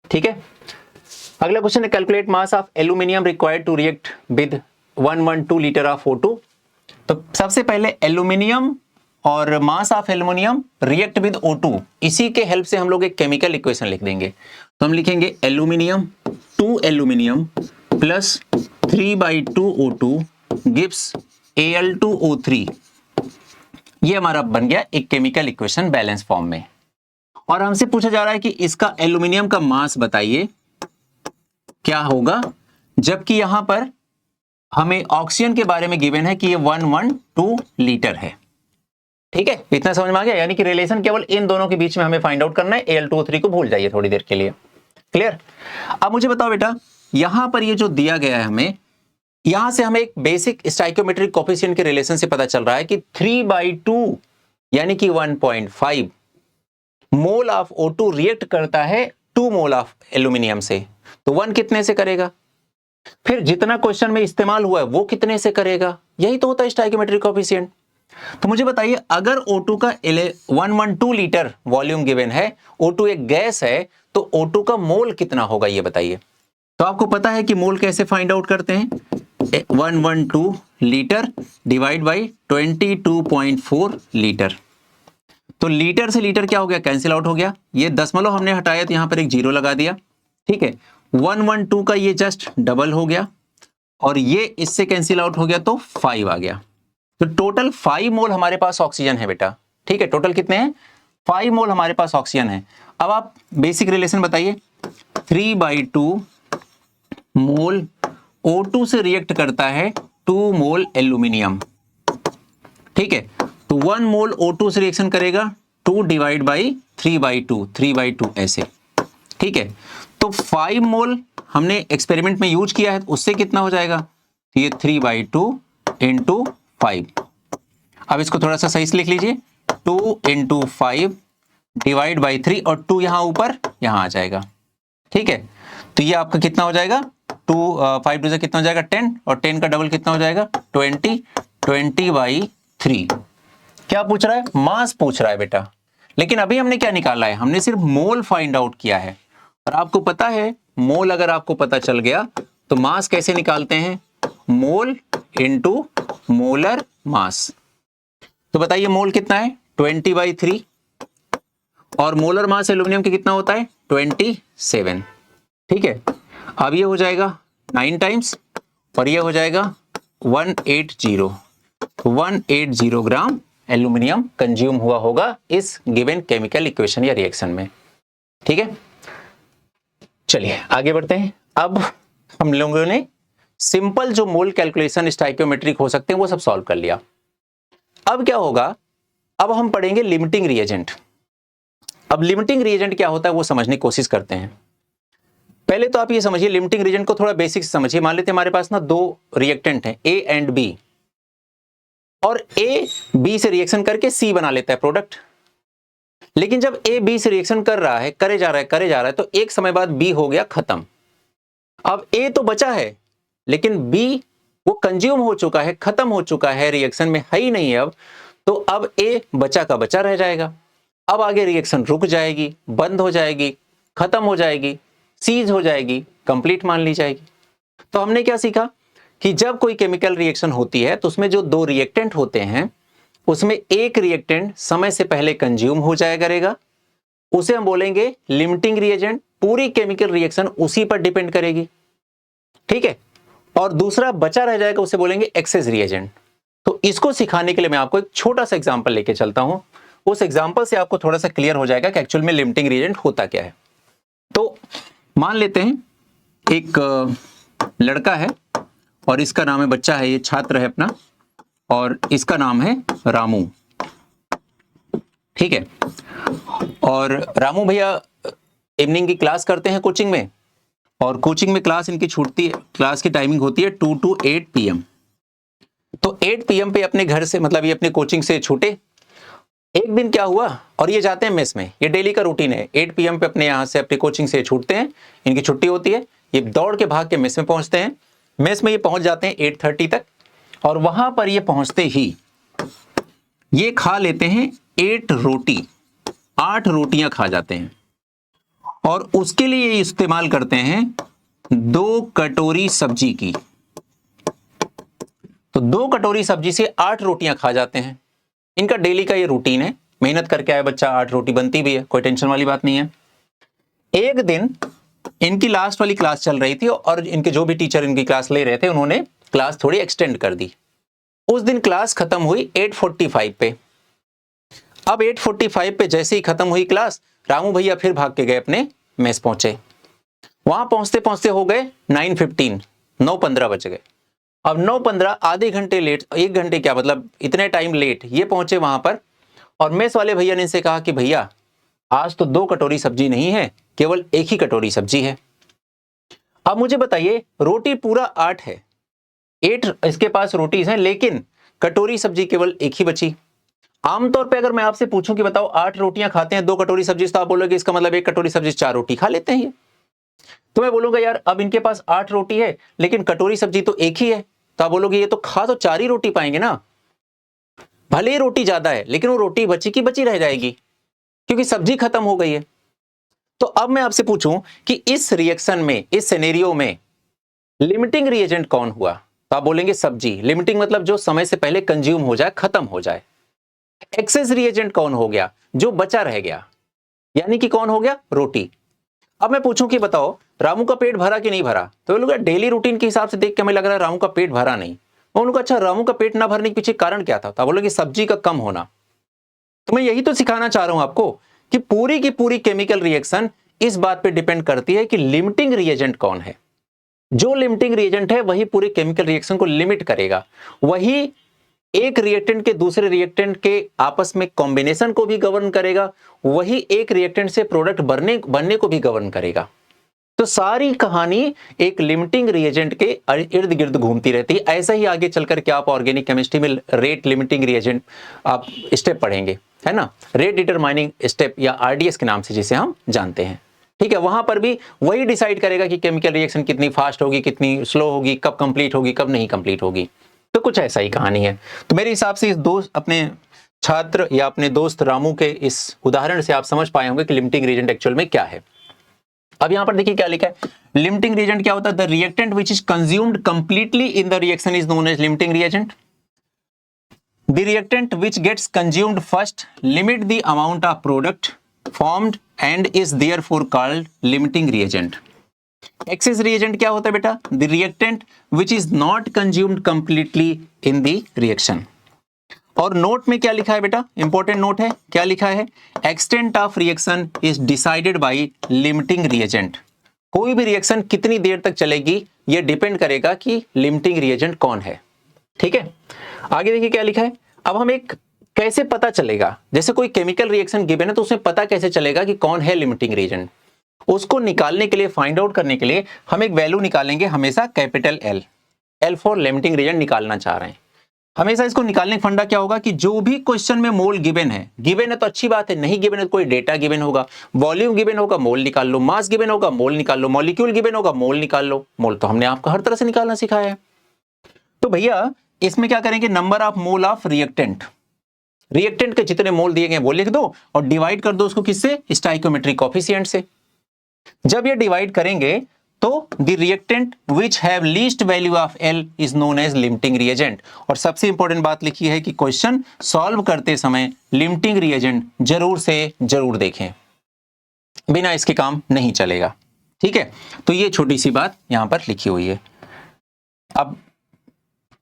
ठीक है। अगला क्वेश्चन है calculate mass of aluminium required to react with 112 litre of O2। तो सबसे पहले एल्यूमिनियम और mass of aluminium react with O2, इसी के हेल्प से हम लोग एक केमिकल इक्वेशन लिख देंगे। तो हम लिखेंगे aluminium 2 aluminium plus 3/2 O2 gives Al2O3। ये हमारा बन गया एक केमिकल इक्वेशन बैलेंस फॉर्म में। और हमसे पूछा जा रहा है कि इसका एल्यूमिनियम का मास बताइए क्या होगा, जबकि यहां पर हमें ऑक्सीजन के बारे में गिवन है कि ये 112 लीटर है, ठीक है। इतना समझ में आ गया? यानी कि रिलेशन केवल इन दोनों के बीच में हमें फाइंड आउट करना है। Al2O3 को भूल जाइए थोड़ी देर के लिए, क्लियर। अब मुझे बताओ बेटा, यहां पर ये जो दिया गया है हमें, यहां से हमें एक बेसिक स्टाइकियोमेट्रिक कोफिशिएंट के रिलेशन से पता चल रहा है कि 3/2 यानी कि 1.5 मोल ऑफ O2 रिएक्ट करता है 2 मोल ऑफ एल्यूमिनियम से। तो 1 कितने से करेगा? फिर जितना क्वेश्चन में इस्तेमाल हुआ है वो कितने से करेगा? यही तो होता है स्टाइकियोमेट्रिक कोफिशिएंट। तो मुझे बताइए अगर O2 का 112 लीटर वॉल्यूम गिवन है, O2 एक गैस है, तो O2 का मोल कितना होगा ये बताइए। तो आपको पता है कि मोल कैसे फाइंड आउट करते हैं? 112 लीटर डिवाइड बाई 22.4 लीटर। तो लीटर से लीटर क्या हो गया? कैंसिल आउट हो गया। ये दशमलव हमने हटाया तो यहां पर एक 0 लगा दिया, ठीक है। 112 का ये जस्ट डबल हो गया और ये इससे कैंसिल आउट हो गया तो 5 आ गया। तो टोटल 5 मोल हमारे पास ऑक्सीजन है बेटा, ठीक है। टोटल कितने हैं? 5 मोल हमारे पास ऑक्सीजन है। अब आप बेसिक रिलेशन बताइए। 3/2 मोल O2 से रिएक्ट करता है 2 मोल एल्यूमिनियम, ठीक है। तो 1 मोल O2 से रिएक्शन करेगा 2 डिवाइड बाई 3/2 ऐसे, ठीक है। तो 5 मोल हमने एक्सपेरिमेंट में यूज किया है, उससे कितना हो जाएगा? तो ये 3/2 इंटू 5। अब इसको थोड़ा सा सही से लिख लीजिए, 2 इंटू 5 डिवाइड बाई 3 और 2 यहां ऊपर यहां आ जाएगा, ठीक है। तो ये आपका कितना हो जाएगा? 5 2 से कितना हो जाएगा? 10 और 10 का डबल कितना हो जाएगा? 20/3। क्या पूछ रहा है? मास पूछ रहा है बेटा। लेकिन अभी हमने क्या निकाला है? हमने सिर्फ मोल फाइंड आउट किया है। और आपको पता है मोल अगर आपको पता चल गया तो मास कैसे निकालते हैं? Mole into molar mass. तो बताइए मोल कितना है? 20/3 और मोलर मास एल्यूमिनियम के कितना होता है? 27, ठीक है। अब ये हो जाएगा 9 टाइम्स और ये हो जाएगा 180 ग्राम एल्यूमिनियम कंज्यूम हुआ होगा इस गिवन केमिकल इक्वेशन या रिएक्शन में, ठीक है। चलिए आगे बढ़ते हैं। अब हम लोगों ने सिंपल जो मोल कैलकुलेशन स्टाइकियोमेट्रिक हो सकते हैं वो सब सॉल्व कर लिया। अब क्या होगा? अब हम पढ़ेंगे लिमिटिंग रिएजेंट। अब लिमिटिंग रिएजेंट क्या होता है वो समझने की कोशिश करते हैं। पहले तो आप ये समझिए, लिमिटिंग रिएजेंट को थोड़ा बेसिक से समझिए। मान लेते हैं हमारे पास ना 2 रिएक्टेंट हैं A एंड B, और A B से रिएक्शन करके C बना लेता है प्रोडक्ट। लेकिन जब A B से रिएक्शन कर रहा है, करे जा रहा है तो एक समय बाद B हो गया खत्म। अब A तो बचा है लेकिन B वो कंज्यूम हो चुका है, खत्म हो चुका है, रिएक्शन में है ही नहीं अब। तो अब A बचा का बचा रह जाएगा। अब आगे रिएक्शन रुक जाएगी, बंद हो जाएगी, खत्म हो जाएगी, सीज हो जाएगी, कंप्लीट मान ली जाएगी। तो हमने क्या सीखा कि जब कोई केमिकल रिएक्शन होती है तो उसमें जो 2 रिएक्टेंट होते हैं उसमें एक रिएक्टेंट समय से पहले कंज्यूम हो जाया करेगा, उसे हम बोलेंगे लिमिटिंग रिएजेंट। पूरी केमिकल रिएक्शन उसी पर डिपेंड करेगी, ठीक है। और दूसरा बचा रह जाएगा, उसे बोलेंगे एक्सेस रिएजेंट। तो इसको सिखाने के लिए मैं आपको एक छोटा सा एग्जांपल लेके चलता हूं। उस एग्जांपल से आपको थोड़ा सा क्लियर हो जाएगा कि एक्चुअल में लिमिटिंग रिएजेंट होता क्या है। तो मान लेते हैं एक लड़का है और इसका नाम है, बच्चा है, ये छात्र है अपना, और इसका नाम है रामू। ठीक है, और रामू भैया इवनिंग की क्लास करते हैं कोचिंग में, और कोचिंग में क्लास इनकी छूटती है, क्लास की टाइमिंग होती है 2 to 8 PM। तो 8 PM पे अपने घर से, मतलब ये अपने कोचिंग से छूटे। एक दिन क्या हुआ, और ये जाते हैं मेस में, ये डेली का रूटीन है, 8 PM पे अपने यहाँ से अपने कोचिंग से छूटते हैं, इनकी छुट्टी होती है, ये दौड़ के भाग के मेस में पहुंचते हैं। मेस में ये पहुंच जाते हैं 8:30 तक, और वहां पर ये पहुंचते ही ये खा लेते हैं 8 रोटी, 8 रोटियां खा जाते हैं, और उसके लिए ये इस्तेमाल करते हैं 2 कटोरी सब्जी की। तो 2 कटोरी सब्जी से 8 रोटियां खा जाते हैं। इनका डेली का ये रूटीन है, मेहनत करके आया बच्चा, 8 रोटी बनती भी है, कोई टेंशन वाली बात नहीं है। एक दिन इनकी लास्ट वाली क्लास चल रही थी, और इनके जो भी टीचर इनकी क्लास ले रहे थे उन्होंने क्लास थोड़ी एक्सटेंड कर दी। उस दिन क्लास खत्म हुई 8:45 पे। अब 8:45 पे जैसे ही खत्म हुई क्लास, रामू भैया फिर भाग के गए अपने मेस पहुंचे। वहां पहुंचते पहुंचते हो गए 9:15, 9:15 बज गए। अब 9:15, आधे घंटे लेट, 1 घंटे क्या मतलब इतने टाइम लेट ये पहुंचे वहां पर, और मेस वाले भैया ने इनसे कहा कि भैया आज तो 2 कटोरी सब्जी नहीं है, केवल 1 ही कटोरी सब्जी है। अब मुझे बताइए, रोटी पूरा 8 है, 8 इसके पास रोटीज हैं, लेकिन कटोरी सब्जी केवल 1 ही बची। आमतौर पे अगर मैं आपसे पूछूं कि बताओ 8 रोटियां खाते हैं 2 कटोरी सब्जी, तो आप बोलोगे इसका मतलब 1 कटोरी सब्जी 4 रोटी खा लेते हैं ये। तो मैं बोलूंगा यार अब इनके पास 8 रोटी है लेकिन कटोरी सब्जी तो 1 ही है, तो आप बोलोगे ये तो खा तो 4 ही रोटी पाएंगे ना। भले ही रोटी ज्यादा है लेकिन वो रोटी बची की बची रह जाएगी, क्योंकि सब्जी खत्म हो गई है। तो अब मैं आपसे पूछूं कि इस रिएक्शन में, इस सिनेरियो में लिमिटिंग रिएजेंट कौन हुआ, तो आप बोलेंगे सब्जी। लिमिटिंग मतलब जो समय से पहले कंज्यूम हो जाए, खत्म हो जाए। एक्सेस रिएजेंट कौन हो गया, जो बचा रह गया, यानी कि कौन हो गया, रोटी। अब मैं पूछूं कि बताओ रामू का पेट भरा कि नहीं भरा, तो लोग डेली रूटीन के हिसाब से देख के हमें लग रहा है रामू का पेट भरा नहीं। उनको अच्छा रामू का पेट ना भरने के पीछे कारण क्या था, तो बोलोगे सब्जी का कम होना। तो मैं यही तो सिखाना चाह रहा हूं आपको कि पूरी की पूरी केमिकल रिएक्शन इस बात पे डिपेंड करती है कि लिमिटिंग रिएजेंट कौन है। जो लिमिटिंग रिएजेंट है वही पूरे केमिकल रिएक्शन को लिमिट करेगा, वही एक रिएक्टेंट के दूसरे रिएक्टेंट के आपस में कॉम्बिनेशन को भी गवर्न करेगा, वही एक रिएक्टेंट से प्रोडक्ट बनने को भी गवर्न करेगा। तो सारी कहानी एक लिमिटिंग रिएजेंट के इर्द गिर्द घूमती रहती है। ऐसा ही आगे चलकर के आप ऑर्गेनिक केमिस्ट्री में रेट लिमिटिंग रिएजेंट आप स्टेप पढ़ेंगे, है ना, रेट डिटरमाइनिंग स्टेप या RDS के नाम से जिसे हम जानते हैं। ठीक है, वहां पर भी वही डिसाइड करेगा कि केमिकल रिएक्शन कितनी फास्ट होगी, कितनी स्लो होगी, कब कंप्लीट होगी, कब नहीं कंप्लीट होगी। तो कुछ ऐसा ही कहानी है। तो मेरे हिसाब से इस दोस्त, अपने छात्र या अपने दोस्त रामू के इस उदाहरण से आप समझ पाए होंगे कि लिमिटिंग रिएजेंट एक्चुअल में क्या है। अब यहां पर देखिए क्या लिखा है, लिमिटिंग रिएजेंट क्या होता है, the reactant which is consumed completely in the reaction is known as limiting reagent. The reactant which gets consumed first limit the amount of product formed and is therefore called limiting reagent. Excess reagent क्या होता है बेटा, the reactant which is not consumed completely in the reaction. और note में क्या लिखा है बेटा, इंपॉर्टेंट नोट है, क्या लिखा है, extent of reaction is decided by limiting reagent. कोई भी रिएक्शन कितनी देर तक चलेगी ये डिपेंड करेगा कि लिमिटिंग रिएजेंट कौन है। ठीक है, आगे देखिए क्या लिखा है। अब हम एक कैसे पता चलेगा, जैसे कोई केमिकल रिएक्शन गिवन है तो उसमें पता कैसे चलेगा कि कौन है लिमिटिंग रिएजेंट। उसको निकालने के लिए, फाइंड आउट करने के लिए हम एक वैल्यू निकालेंगे हमेशा, capital L for limiting reagent निकालना चाह रहे हैं। हमेशा इसको निकालने का फंडा क्या होगा कि जो भी क्वेश्चन में मोल गिवन है तो अच्छी बात है, नहीं गिवन है तो कोई डेटा गिवन होगा, वॉल्यूम गिवन होगा मोल निकाल लो, मास गिवन होगा मोल निकाल लो, मॉलिक्यूल गिवन होगा मोल निकाल लो। मोल तो हमने आपको हर तरह से निकालना सिखाया है। तो भैया इसमें क्या करेंगे, number of mole of reactant, reactant के जितने मोल दिए गए वो लिख दो और डिवाइड कर दो उसको किससे, स्टोइकियोमेट्रिक कोएफिशिएंट से। जब ये डिवाइड करेंगे तो the reactant which have least value of L is known as limiting reagent. और सबसे इंपॉर्टेंट बात लिखी है कि क्वेश्चन सॉल्व करते समय लिमिटिंग रिएजेंट जरूर से जरूर देखें, बिना इसके काम नहीं चलेगा। ठीक है, तो ये छोटी सी बात यहां पर लिखी हुई है। अब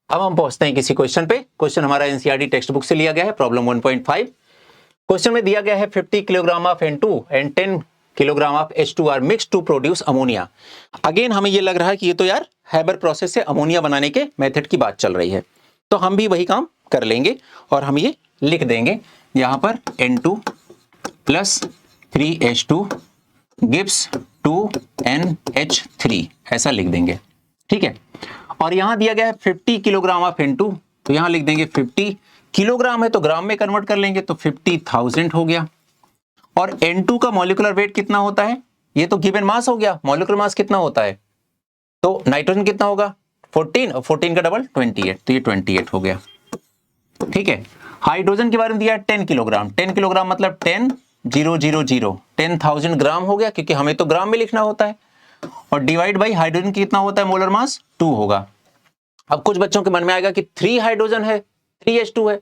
हम पहुंचते हैं किसी क्वेश्चन पे। क्वेश्चन हमारा NCERT टेक्स्ट बुक से लिया गया है, प्रॉब्लम 1.5। क्वेश्चन में दिया गया है 50 kilogram of N2 and 10 kilogram of H2R mix to produce ammonia. Again हमें ये लग रहा है कि ये तो यार हैबर प्रोसेस से अमोनिया बनाने के मेथड की बात चल रही है, तो हम भी वही काम कर लेंगे और हम ये लिख देंगे यहाँ पर N2 plus 3H2 gives 2NH3 ऐसा लिख देंगे, ठीक है। और यहाँ दिया गया है 50 किलोग्राम ऑफ N2, तो यहाँ लिख देंगे 50 किलोग्राम है तो ग्राम में कन्वर्ट कर लेंगे तो 50,000 हो गया। और N2 का मॉलिक्यूलर वेट कितना होता है, ये तो गिवन मास हो गया, मॉलिक्यूलर मास कितना होता है, तो नाइट्रोजन कितना होगा 14 और 14 का डबल 28, तो ये 28 हो गया, ठीक है। हाइड्रोजन के बारे में दिया है 10 किलोग्राम, 10 किलोग्राम मतलब 10,000 ग्राम हो गया, क्योंकि हमें तो ग्राम में लिखना होता है। और डिवाइड बाई हाइड्रोजन की कितना होता है मोलर मास 2 होगा। अब कुछ बच्चों के मन में आएगा कि 3 हाइड्रोजन है 3H2 है,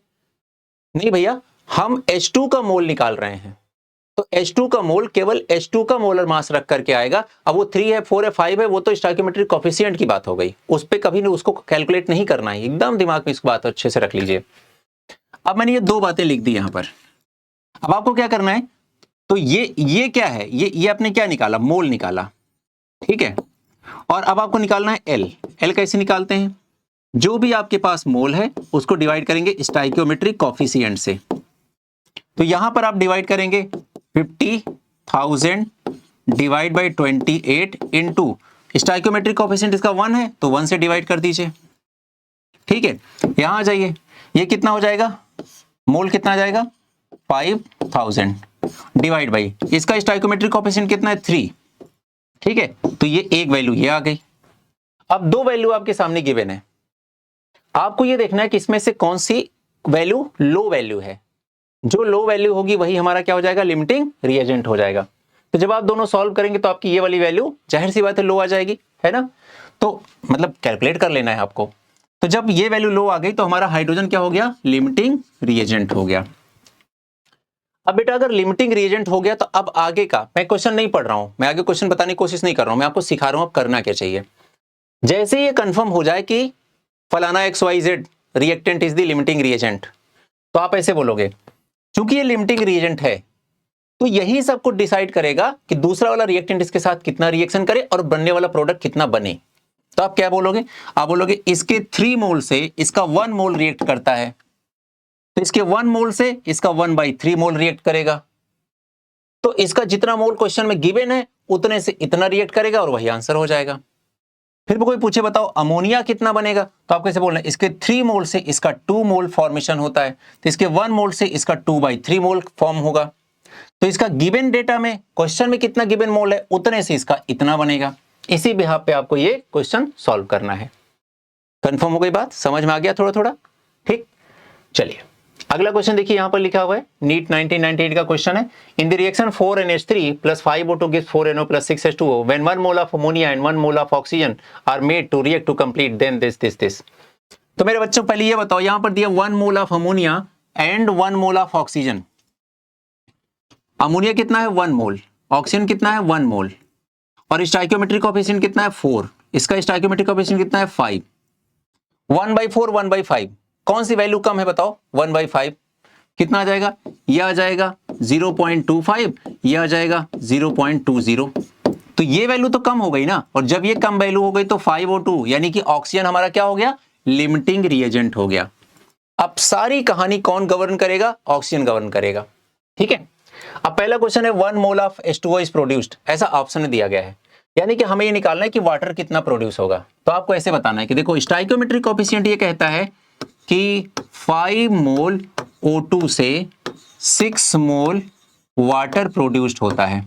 नहीं भैया हम H2 का मोल निकाल रहे हैं, तो H2 का मोल केवल H2 का मोलर मास रख करके आएगा। अब वो 3 है 4 है 5 है वो तो स्टोइकियोमेट्रिक कोफिशिएंट की बात हो गई, उस पर कभी नहीं उसको कैलकुलेट नहीं करना है, एकदम दिमाग में इस बात अच्छे से रख लीजिए। अब मैंने ये 2 बातें लिख दी यहां पर, अब आपको क्या करना है, तो ये क्या है, ये आपने क्या निकाला, मोल निकाला, ठीक है। और अब आपको निकालना है एल कैसे निकालते हैं, जो भी आपके पास मोल है उसको डिवाइड करेंगे स्टोइकियोमेट्रिक कोफिशिएंट से। तो यहां पर आप डिवाइड करेंगे 50,000 divide by 28 into stoichiometric coefficient इसका 1 है तो 1 से डिवाइड कर दीजिए, ठीक है। यहां आ जाइए, ये कितना हो जाएगा, मोल कितना आ जाएगा 5000 डिवाइड बाई इसका स्टोइकियोमेट्रिक कोफिशिएंट कितना है 3, ठीक है। तो ये एक वैल्यू ये आ गई। अब 2 वैल्यू आपके सामने गिवन है, आपको ये देखना है कि इसमें से कौन सी वैल्यू लो वैल्यू है, जो लो वैल्यू होगी वही हमारा क्या हो जाएगा, लिमिटिंग रिएजेंट हो जाएगा। तो जब आप दोनों सॉल्व करेंगे तो आपकी ये वाली वैल्यू जाहिर सी बात है लो आ जाएगी, है ना, तो मतलब कैलकुलेट कर लेना है आपको। तो जब ये वैल्यू लो आ गई तो हमारा हाइड्रोजन क्या हो गया, लिमिटिंग रिएजेंट हो गया। अब बेटा अगर लिमिटिंग रिएजेंट हो गया तो अब आगे का, मैं क्वेश्चन नहीं पढ़ रहा हूं, मैं आगे क्वेश्चन बताने की कोशिश नहीं कर रहा हूं, मैं आपको सिखा रहा हूं अब करना क्या चाहिए। जैसे ये कंफर्म हो जाए कि फलाना XYZ reactant is the limiting reagent, तो आप ऐसे बोलोगे, क्योंकि ये लिमिटिंग रिएजेंट है तो यही सब कुछ डिसाइड करेगा कि दूसरा वाला रिएक्टेंट इसके साथ कितना रिएक्शन करे और बनने वाला प्रोडक्ट कितना बने। तो आप क्या बोलोगे, आप बोलोगे इसके 3 मोल से इसका 1 मोल रिएक्ट करता है, तो इसके 1 मोल से इसका 1/3 मोल रिएक्ट करेगा, तो इसका जितना मोल क्वेश्चन में गिवन है उतने से इतना रिएक्ट करेगा और वही आंसर हो जाएगा। फिर कोई पूछे बताओ अमोनिया कितना बनेगा, तो आप कैसे बोलना है, इसके 3 मोल से इसका 2 मोल फॉर्मेशन होता है, तो इसके 1 मोल से इसका 2/3 मोल फॉर्म होगा, तो इसका गिवन डेटा में क्वेश्चन में कितना गिवन मोल है उतने से इसका इतना बनेगा। इसी बिहाफ पे आपको ये क्वेश्चन सॉल्व करना है। कंफर्म हो गई बात, समझ में आ गया थोड़ा थोड़ा, ठीक। चलिए अगला क्वेश्चन देखिए, यहां पर लिखा हुआ है नीट 1998 का क्वेश्चन है। इन the reaction 4NH3 plus 5O2 gives 4NO plus 6H2O when 1 mole of ammonia and 1 mole of oxygen are made to react to complete then this। तो मेरे बच्चों पहले ये बताओ, यहां पर दिया 1 mole of ammonia and 1 mole of oxygen. Ammonia कितना है 1 मोल, ऑक्सीजन कितना है 1 मोल, और स्टोइकियोमेट्रिक कोएफिशिएंट कितना है 4, इसका स्टोइकियोमेट्रिक कोएफिशिएंट कितना है 5। 1/4 1/5 कौन सी वैल्यू कम है बताओ, 1/5 कितना आ जाएगा, ये आ जाएगा 0.25, ये आ जाएगा 0.20, तो ये वैल्यू तो कम हो गई ना, और जब ये कम वैल्यू हो गई तो 5O2 यानी कि ऑक्सीजन हमारा क्या हो गया, लिमिटिंग रिएजेंट हो गया। अब सारी कहानी कौन गवर्न करेगा, ऑक्सीजन गवर्न करेगा, ठीक है। अब पहला क्वेश्चन है 1 mole of H2O is produced, ऐसा ऑप्शन में दिया गया है, यानी कि हमें ये निकालना है कि वाटर कितना प्रोड्यूस होगा। तो आपको ऐसे बताना है कि देखो स्टोइकियोमेट्रिक कोएफिशिएंट ये कहता है कि 5 मोल O2 से 6 मोल वाटर प्रोड्यूस्ड होता है,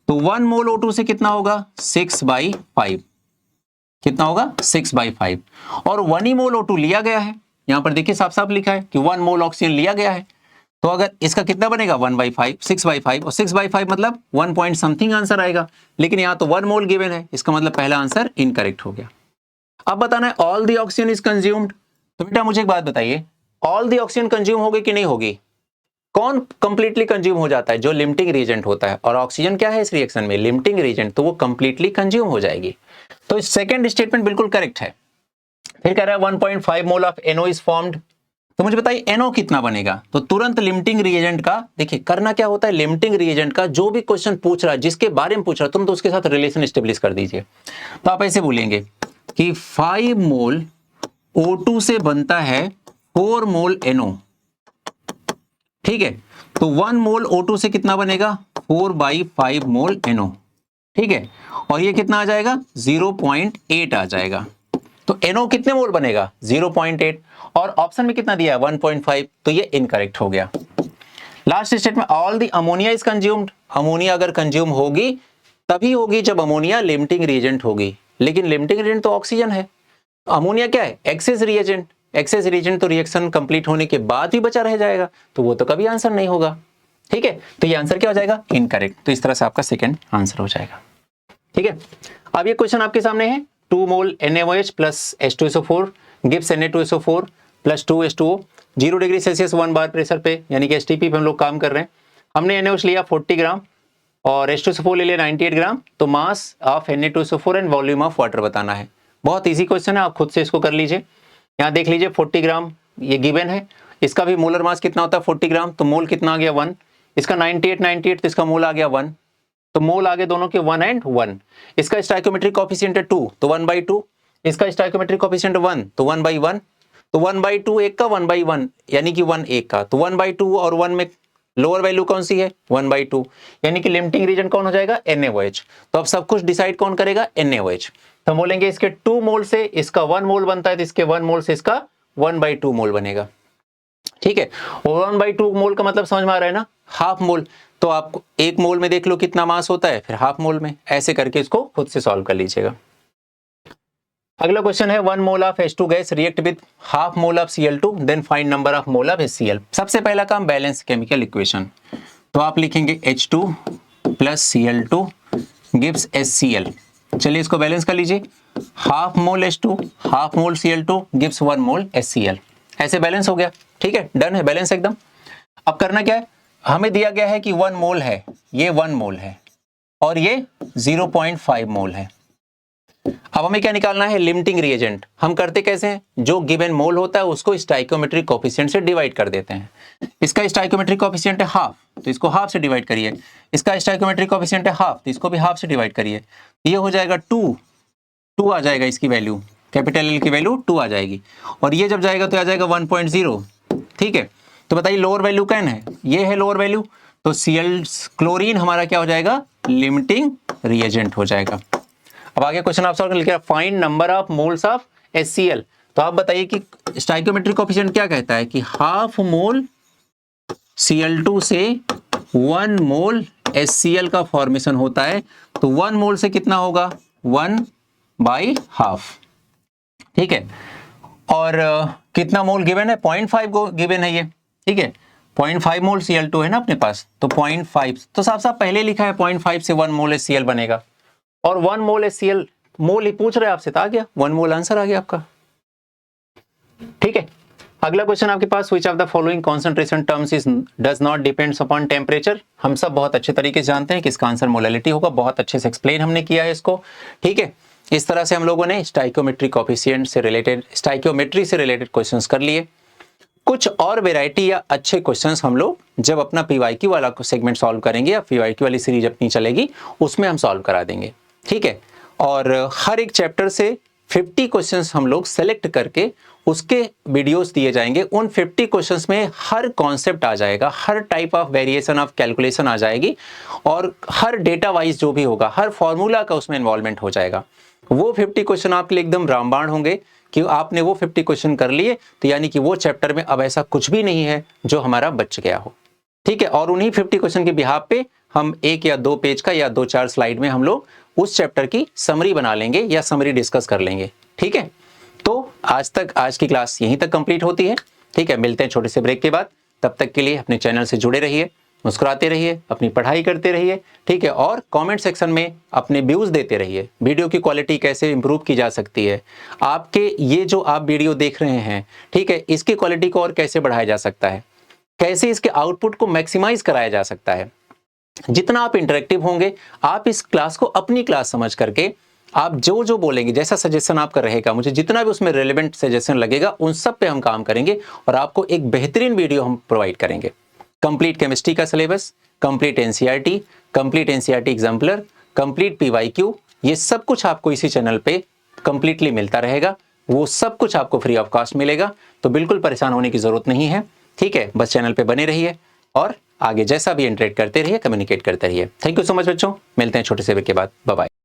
तो 1 मोल O2 से कितना होगा 6/5, कितना होगा 6/5, और 1 ही मोल O2 लिया गया है, यहां पर देखिए साफ साफ लिखा है कि 1 मोल ऑक्सीजन लिया गया है, तो अगर इसका कितना बनेगा 1/5 6/5, और 6/5 मतलब 1 पॉइंट समथिंग आंसर आएगा, लेकिन यहां तो 1 मोल गिवन है, इसका मतलब पहला आंसर इनकरेक्ट हो गया। अब बताना है all the oxygen is consumed, तो बेटा मुझे एक बात बताइए, ऑल द ऑक्सीजन कंज्यूम होगी कि नहीं होगी, कौन कंप्लीटली कंज्यूम हो जाता है, जो लिमिटिंग रिएजेंट होता है, और ऑक्सीजन क्या है इस रिएक्शन में लिमिटिंग रिएजेंट, तो वो कंप्लीटली कंज्यूम हो जाएगी। तो सेकंड स्टेटमेंट बिल्कुल करेक्ट है। फिर कह रहा है 1.5 mole of NO is formed, तो मुझे बताइए NO कितना बनेगा। तो तुरंत लिमिटिंग रिएजेंट का देखिए करना क्या होता है, लिमिटिंग रिएजेंट का जो भी क्वेश्चन पूछ रहा है, जिसके बारे में पूछ रहा है, तुम तो उसके साथ रिलेशन स्टेब्लिश कर दीजिए। तो आप ऐसे बोलेंगे कि 5 मोल O2 से बनता है 4 मोल NO, ठीक है। तो 1 मोल O2 से कितना बनेगा, 4/5 मोल NO, ठीक है। और ये कितना आ जाएगा, 0.8 आ जाएगा। तो NO कितने मोल बनेगा, 0.8, और ऑप्शन में कितना दिया है 1.5, तो ये इनकरेक्ट हो गया। Last statement, all the ammonia is consumed. Ammonia अगर कंज्यूम होगी तभी होगी जब अमोनिया लिमिटिंग रिएजेंट होगी, लेकिन लिमिटिंग रिएजेंट तो ऑक्सीजन है, अमोनिया क्या है, एक्सेस रिएजेंट। एक्सेस रिएजेंट तो रिएक्शन कंप्लीट होने के बाद भी बचा रह जाएगा, तो वो तो कभी आंसर नहीं होगा, ठीक है। तो ये आंसर क्या हो जाएगा, इनकरेक्ट। तो इस तरह से आपका सेकंड आंसर हो जाएगा, ठीक है। अब ये क्वेश्चन आपके सामने है, 2 मोल NaOH plus H2SO4 gives Na2SO4 plus 2H2O, 0 degree Celsius 1 बार प्रेशर पे, यानी कि STP पे हम लोग काम कर रहे हैं। हमने NaOH लिया 40 ग्राम और H2SO4 ले लिया 98 ग्राम। तो mass of Na2SO4 and volume of water बताना है। बहुत ईजी क्वेश्चन है, आप खुद से इसको कर लीजिए। यहाँ देख लीजिए 40 ग्राम ये गिवन है, इसका भी मोलर मास कितना होता है 40 ग्राम, तो मोल कितना आ गया 1। इसका 98 तो इसका मोल आ गया 1, तो मोल आगे दोनों के 1 एंड 1। इसका स्टाइकोमेट्रिक कोएफिशिएंट है 2, तो 1/2। इसका स्टाइकोमेट्रिक कोएफिशिएंट 1, तो 1/1। तो 1/2 एक का, 1/1 यानी कि 1 एक का, तो 1/2 और 1 में लोअर वैल्यू कौन सी है 1/2, यानी कि लिमिटिंग रीजन कौन हो जाएगा NaOH। तो अब सब कुछ डिसाइड कौन करेगा, NaOH। तो हम बोलेंगे इसके 2 मोल से इसका 1 मोल बनता है, तो इसके 1 मोल से इसका 1/2 मोल बनेगा, ठीक है। और 1/2 मोल का मतलब समझ में आ रहा है ना, हाफ मोल। तो आप 1 मोल में देख लो कितना मास होता है, फिर हाफ मोल में, ऐसे करके इसको खुद से सॉल्व कर लीजिएगा। अगला क्वेश्चन है 1 mole of H2 gas react with half mole of Cl2 then find number of mole of HCl। सबसे पहला काम बैलेंस केमिकल इक्वेशन, तो आप लिखेंगे H2 plus Cl2 gives HCl। चलिए इसको बैलेंस कर लीजिए, half mole H2 half mole Cl2 gives 1 मोल HCl। ऐसे बैलेंस हो गया, ठीक है, डन है बैलेंस एकदम। अब करना क्या है, हमें दिया गया है कि 1 मोल है, ये 1 मोल है और ये 0.5 मोल है। अब हमें क्या निकालना है, लिमिटिंग रिएजेंट। हम करते कैसे हैं, जो गिवन मोल होता है उसको स्टाइकोमेट्रिक कोएफिशिएंट से डिवाइड कर देते हैं। इसका स्टाइकोमेट्रिक कोएफिशिएंट है हाफ, तो इसको हाफ से डिवाइड करिए। इसका स्टाइकोमेट्रिक कोएफिशिएंट है हाफ, तो इसको भी हाफ से डिवाइड करिए। ये हो जाएगा 2 आ जाएगा, इसकी वैल्यू कैपिटल L की वैल्यू 2 आ जाएगी, और ये जब जाएगा तो आ जाएगा 1.0, ठीक है। तो बताइए लोअर वैल्यू कैन है, ये है लोअर वैल्यू, तो Cl क्लोरीन हमारा क्या हो जाएगा, लिमिटिंग रिएजेंट हो जाएगा। अब आगे क्वेश्चन आप सॉल्व कर लिखिए, find number of moles of HCl। तो आप बताइए कि स्टाइकोमेट्रिक कोएफिशिएंट क्या कहता है कि हाफ मोल Cl2 से 1 मोल HCl का फॉर्मेशन होता है, तो 1 मोल से कितना होगा 1/2, ठीक है। और कितना मोल गिवन है 0.5 गिवन है ये, ठीक है। 0.5 मोल Cl2 है ना अपने पास, तो 0.5, तो साफ साफ पहले लिखा है 0.5 से 1 मोल HCl बनेगा, और 1 मोल HCl मोल ही पूछ रहे आपसे, तो आ गया 1 मोल आंसर आ गया आपका, ठीक है। अगला क्वेश्चन आपके पास, which of the following concentration terms is does not depends upon temperature. हम सब बहुत अच्छे तरीके से जानते हैं कि इसका आंसर मोलैलिटी होगा, बहुत अच्छे से एक्सप्लेन हमने किया है इसको, ठीक है। इस तरह से हम लोगों ने स्टाइकोमेट्रिक कोएफिशिएंट से रिलेटेड, स्टाइकोमेट्री से रिलेटेड क्वेश्चंस कर लिए। कुछ और वेराइटी या अच्छे क्वेश्चंस हम लोग जब अपना पीवाईक्यू वाला सेगमेंट सॉल्व करेंगे या पीवाईक्यू वाली सीरीज अपनी चलेगी उसमें हम सॉल्व करा देंगे, ठीक है। और हर एक चैप्टर से 50 क्वेश्चंस हम लोग सेलेक्ट करके उसके वीडियोस दिए जाएंगे। उन 50 क्वेश्चंस में हर कॉन्सेप्ट आ जाएगा, हर type of variation of calculation आ जाएगी, और हर डेटा वाइज जो भी होगा, हर फॉर्मूला का उसमें इन्वॉल्वमेंट हो जाएगा। वो 50 क्वेश्चन आपके लिए एकदम रामबाण होंगे कि आपने वो 50 क्वेश्चन कर लिए, तो यानी कि वो चैप्टर में अब ऐसा कुछ भी नहीं है जो हमारा बच गया हो, ठीक है। और उन्हीं 50 क्वेश्चन के बिहाफ पे हम 1 या 2 पेज का या 2-4 स्लाइड में हम लोग उस चैप्टर की समरी बना लेंगे या समरी डिस्कस कर लेंगे, ठीक है। तो आज की क्लास यहीं तक कंप्लीट होती है, ठीक है। मिलते हैं छोटे से ब्रेक के बाद, तब तक के लिए अपने चैनल से जुड़े रहिए, मुस्कुराते रहिए, अपनी पढ़ाई करते रहिए, ठीक है। और कमेंट सेक्शन में अपने व्यूज देते रहिए, वीडियो की क्वालिटी कैसे इंप्रूव की जा सकती है, आपके ये जो आप वीडियो देख रहे हैं, ठीक है, इसकी क्वालिटी को और कैसे बढ़ाया जा सकता है, कैसे इसके आउटपुट को मैक्सिमाइज कराया जा सकता है। जितना आप इंटरेक्टिव होंगे, आप इस क्लास को अपनी क्लास समझ करके आप जो जो बोलेंगे, जैसा सजेशन आपका रहेगा, मुझे जितना भी उसमें रेलेवेंट सजेशन लगेगा उन सब पे हम काम करेंगे और आपको एक बेहतरीन वीडियो हम प्रोवाइड करेंगे। कंप्लीट केमिस्ट्री का syllabus, complete NCERT, complete NCERT exemplar, complete PYQ, ये सब कुछ आपको इसी चैनल पे कंप्लीटली मिलता रहेगा। वो सब कुछ आपको फ्री ऑफ कॉस्ट मिलेगा, तो बिल्कुल परेशान होने की जरूरत नहीं है। ठीक है, बस चैनल पे बने रहिए और आगे जैसा भी इंटरेक्ट करते रहिए, कम्युनिकेट करते रहिए। थैंक यू सो मच बच्चों, मिलते हैं छोटे से ब्रेक के बाद। Bye bye.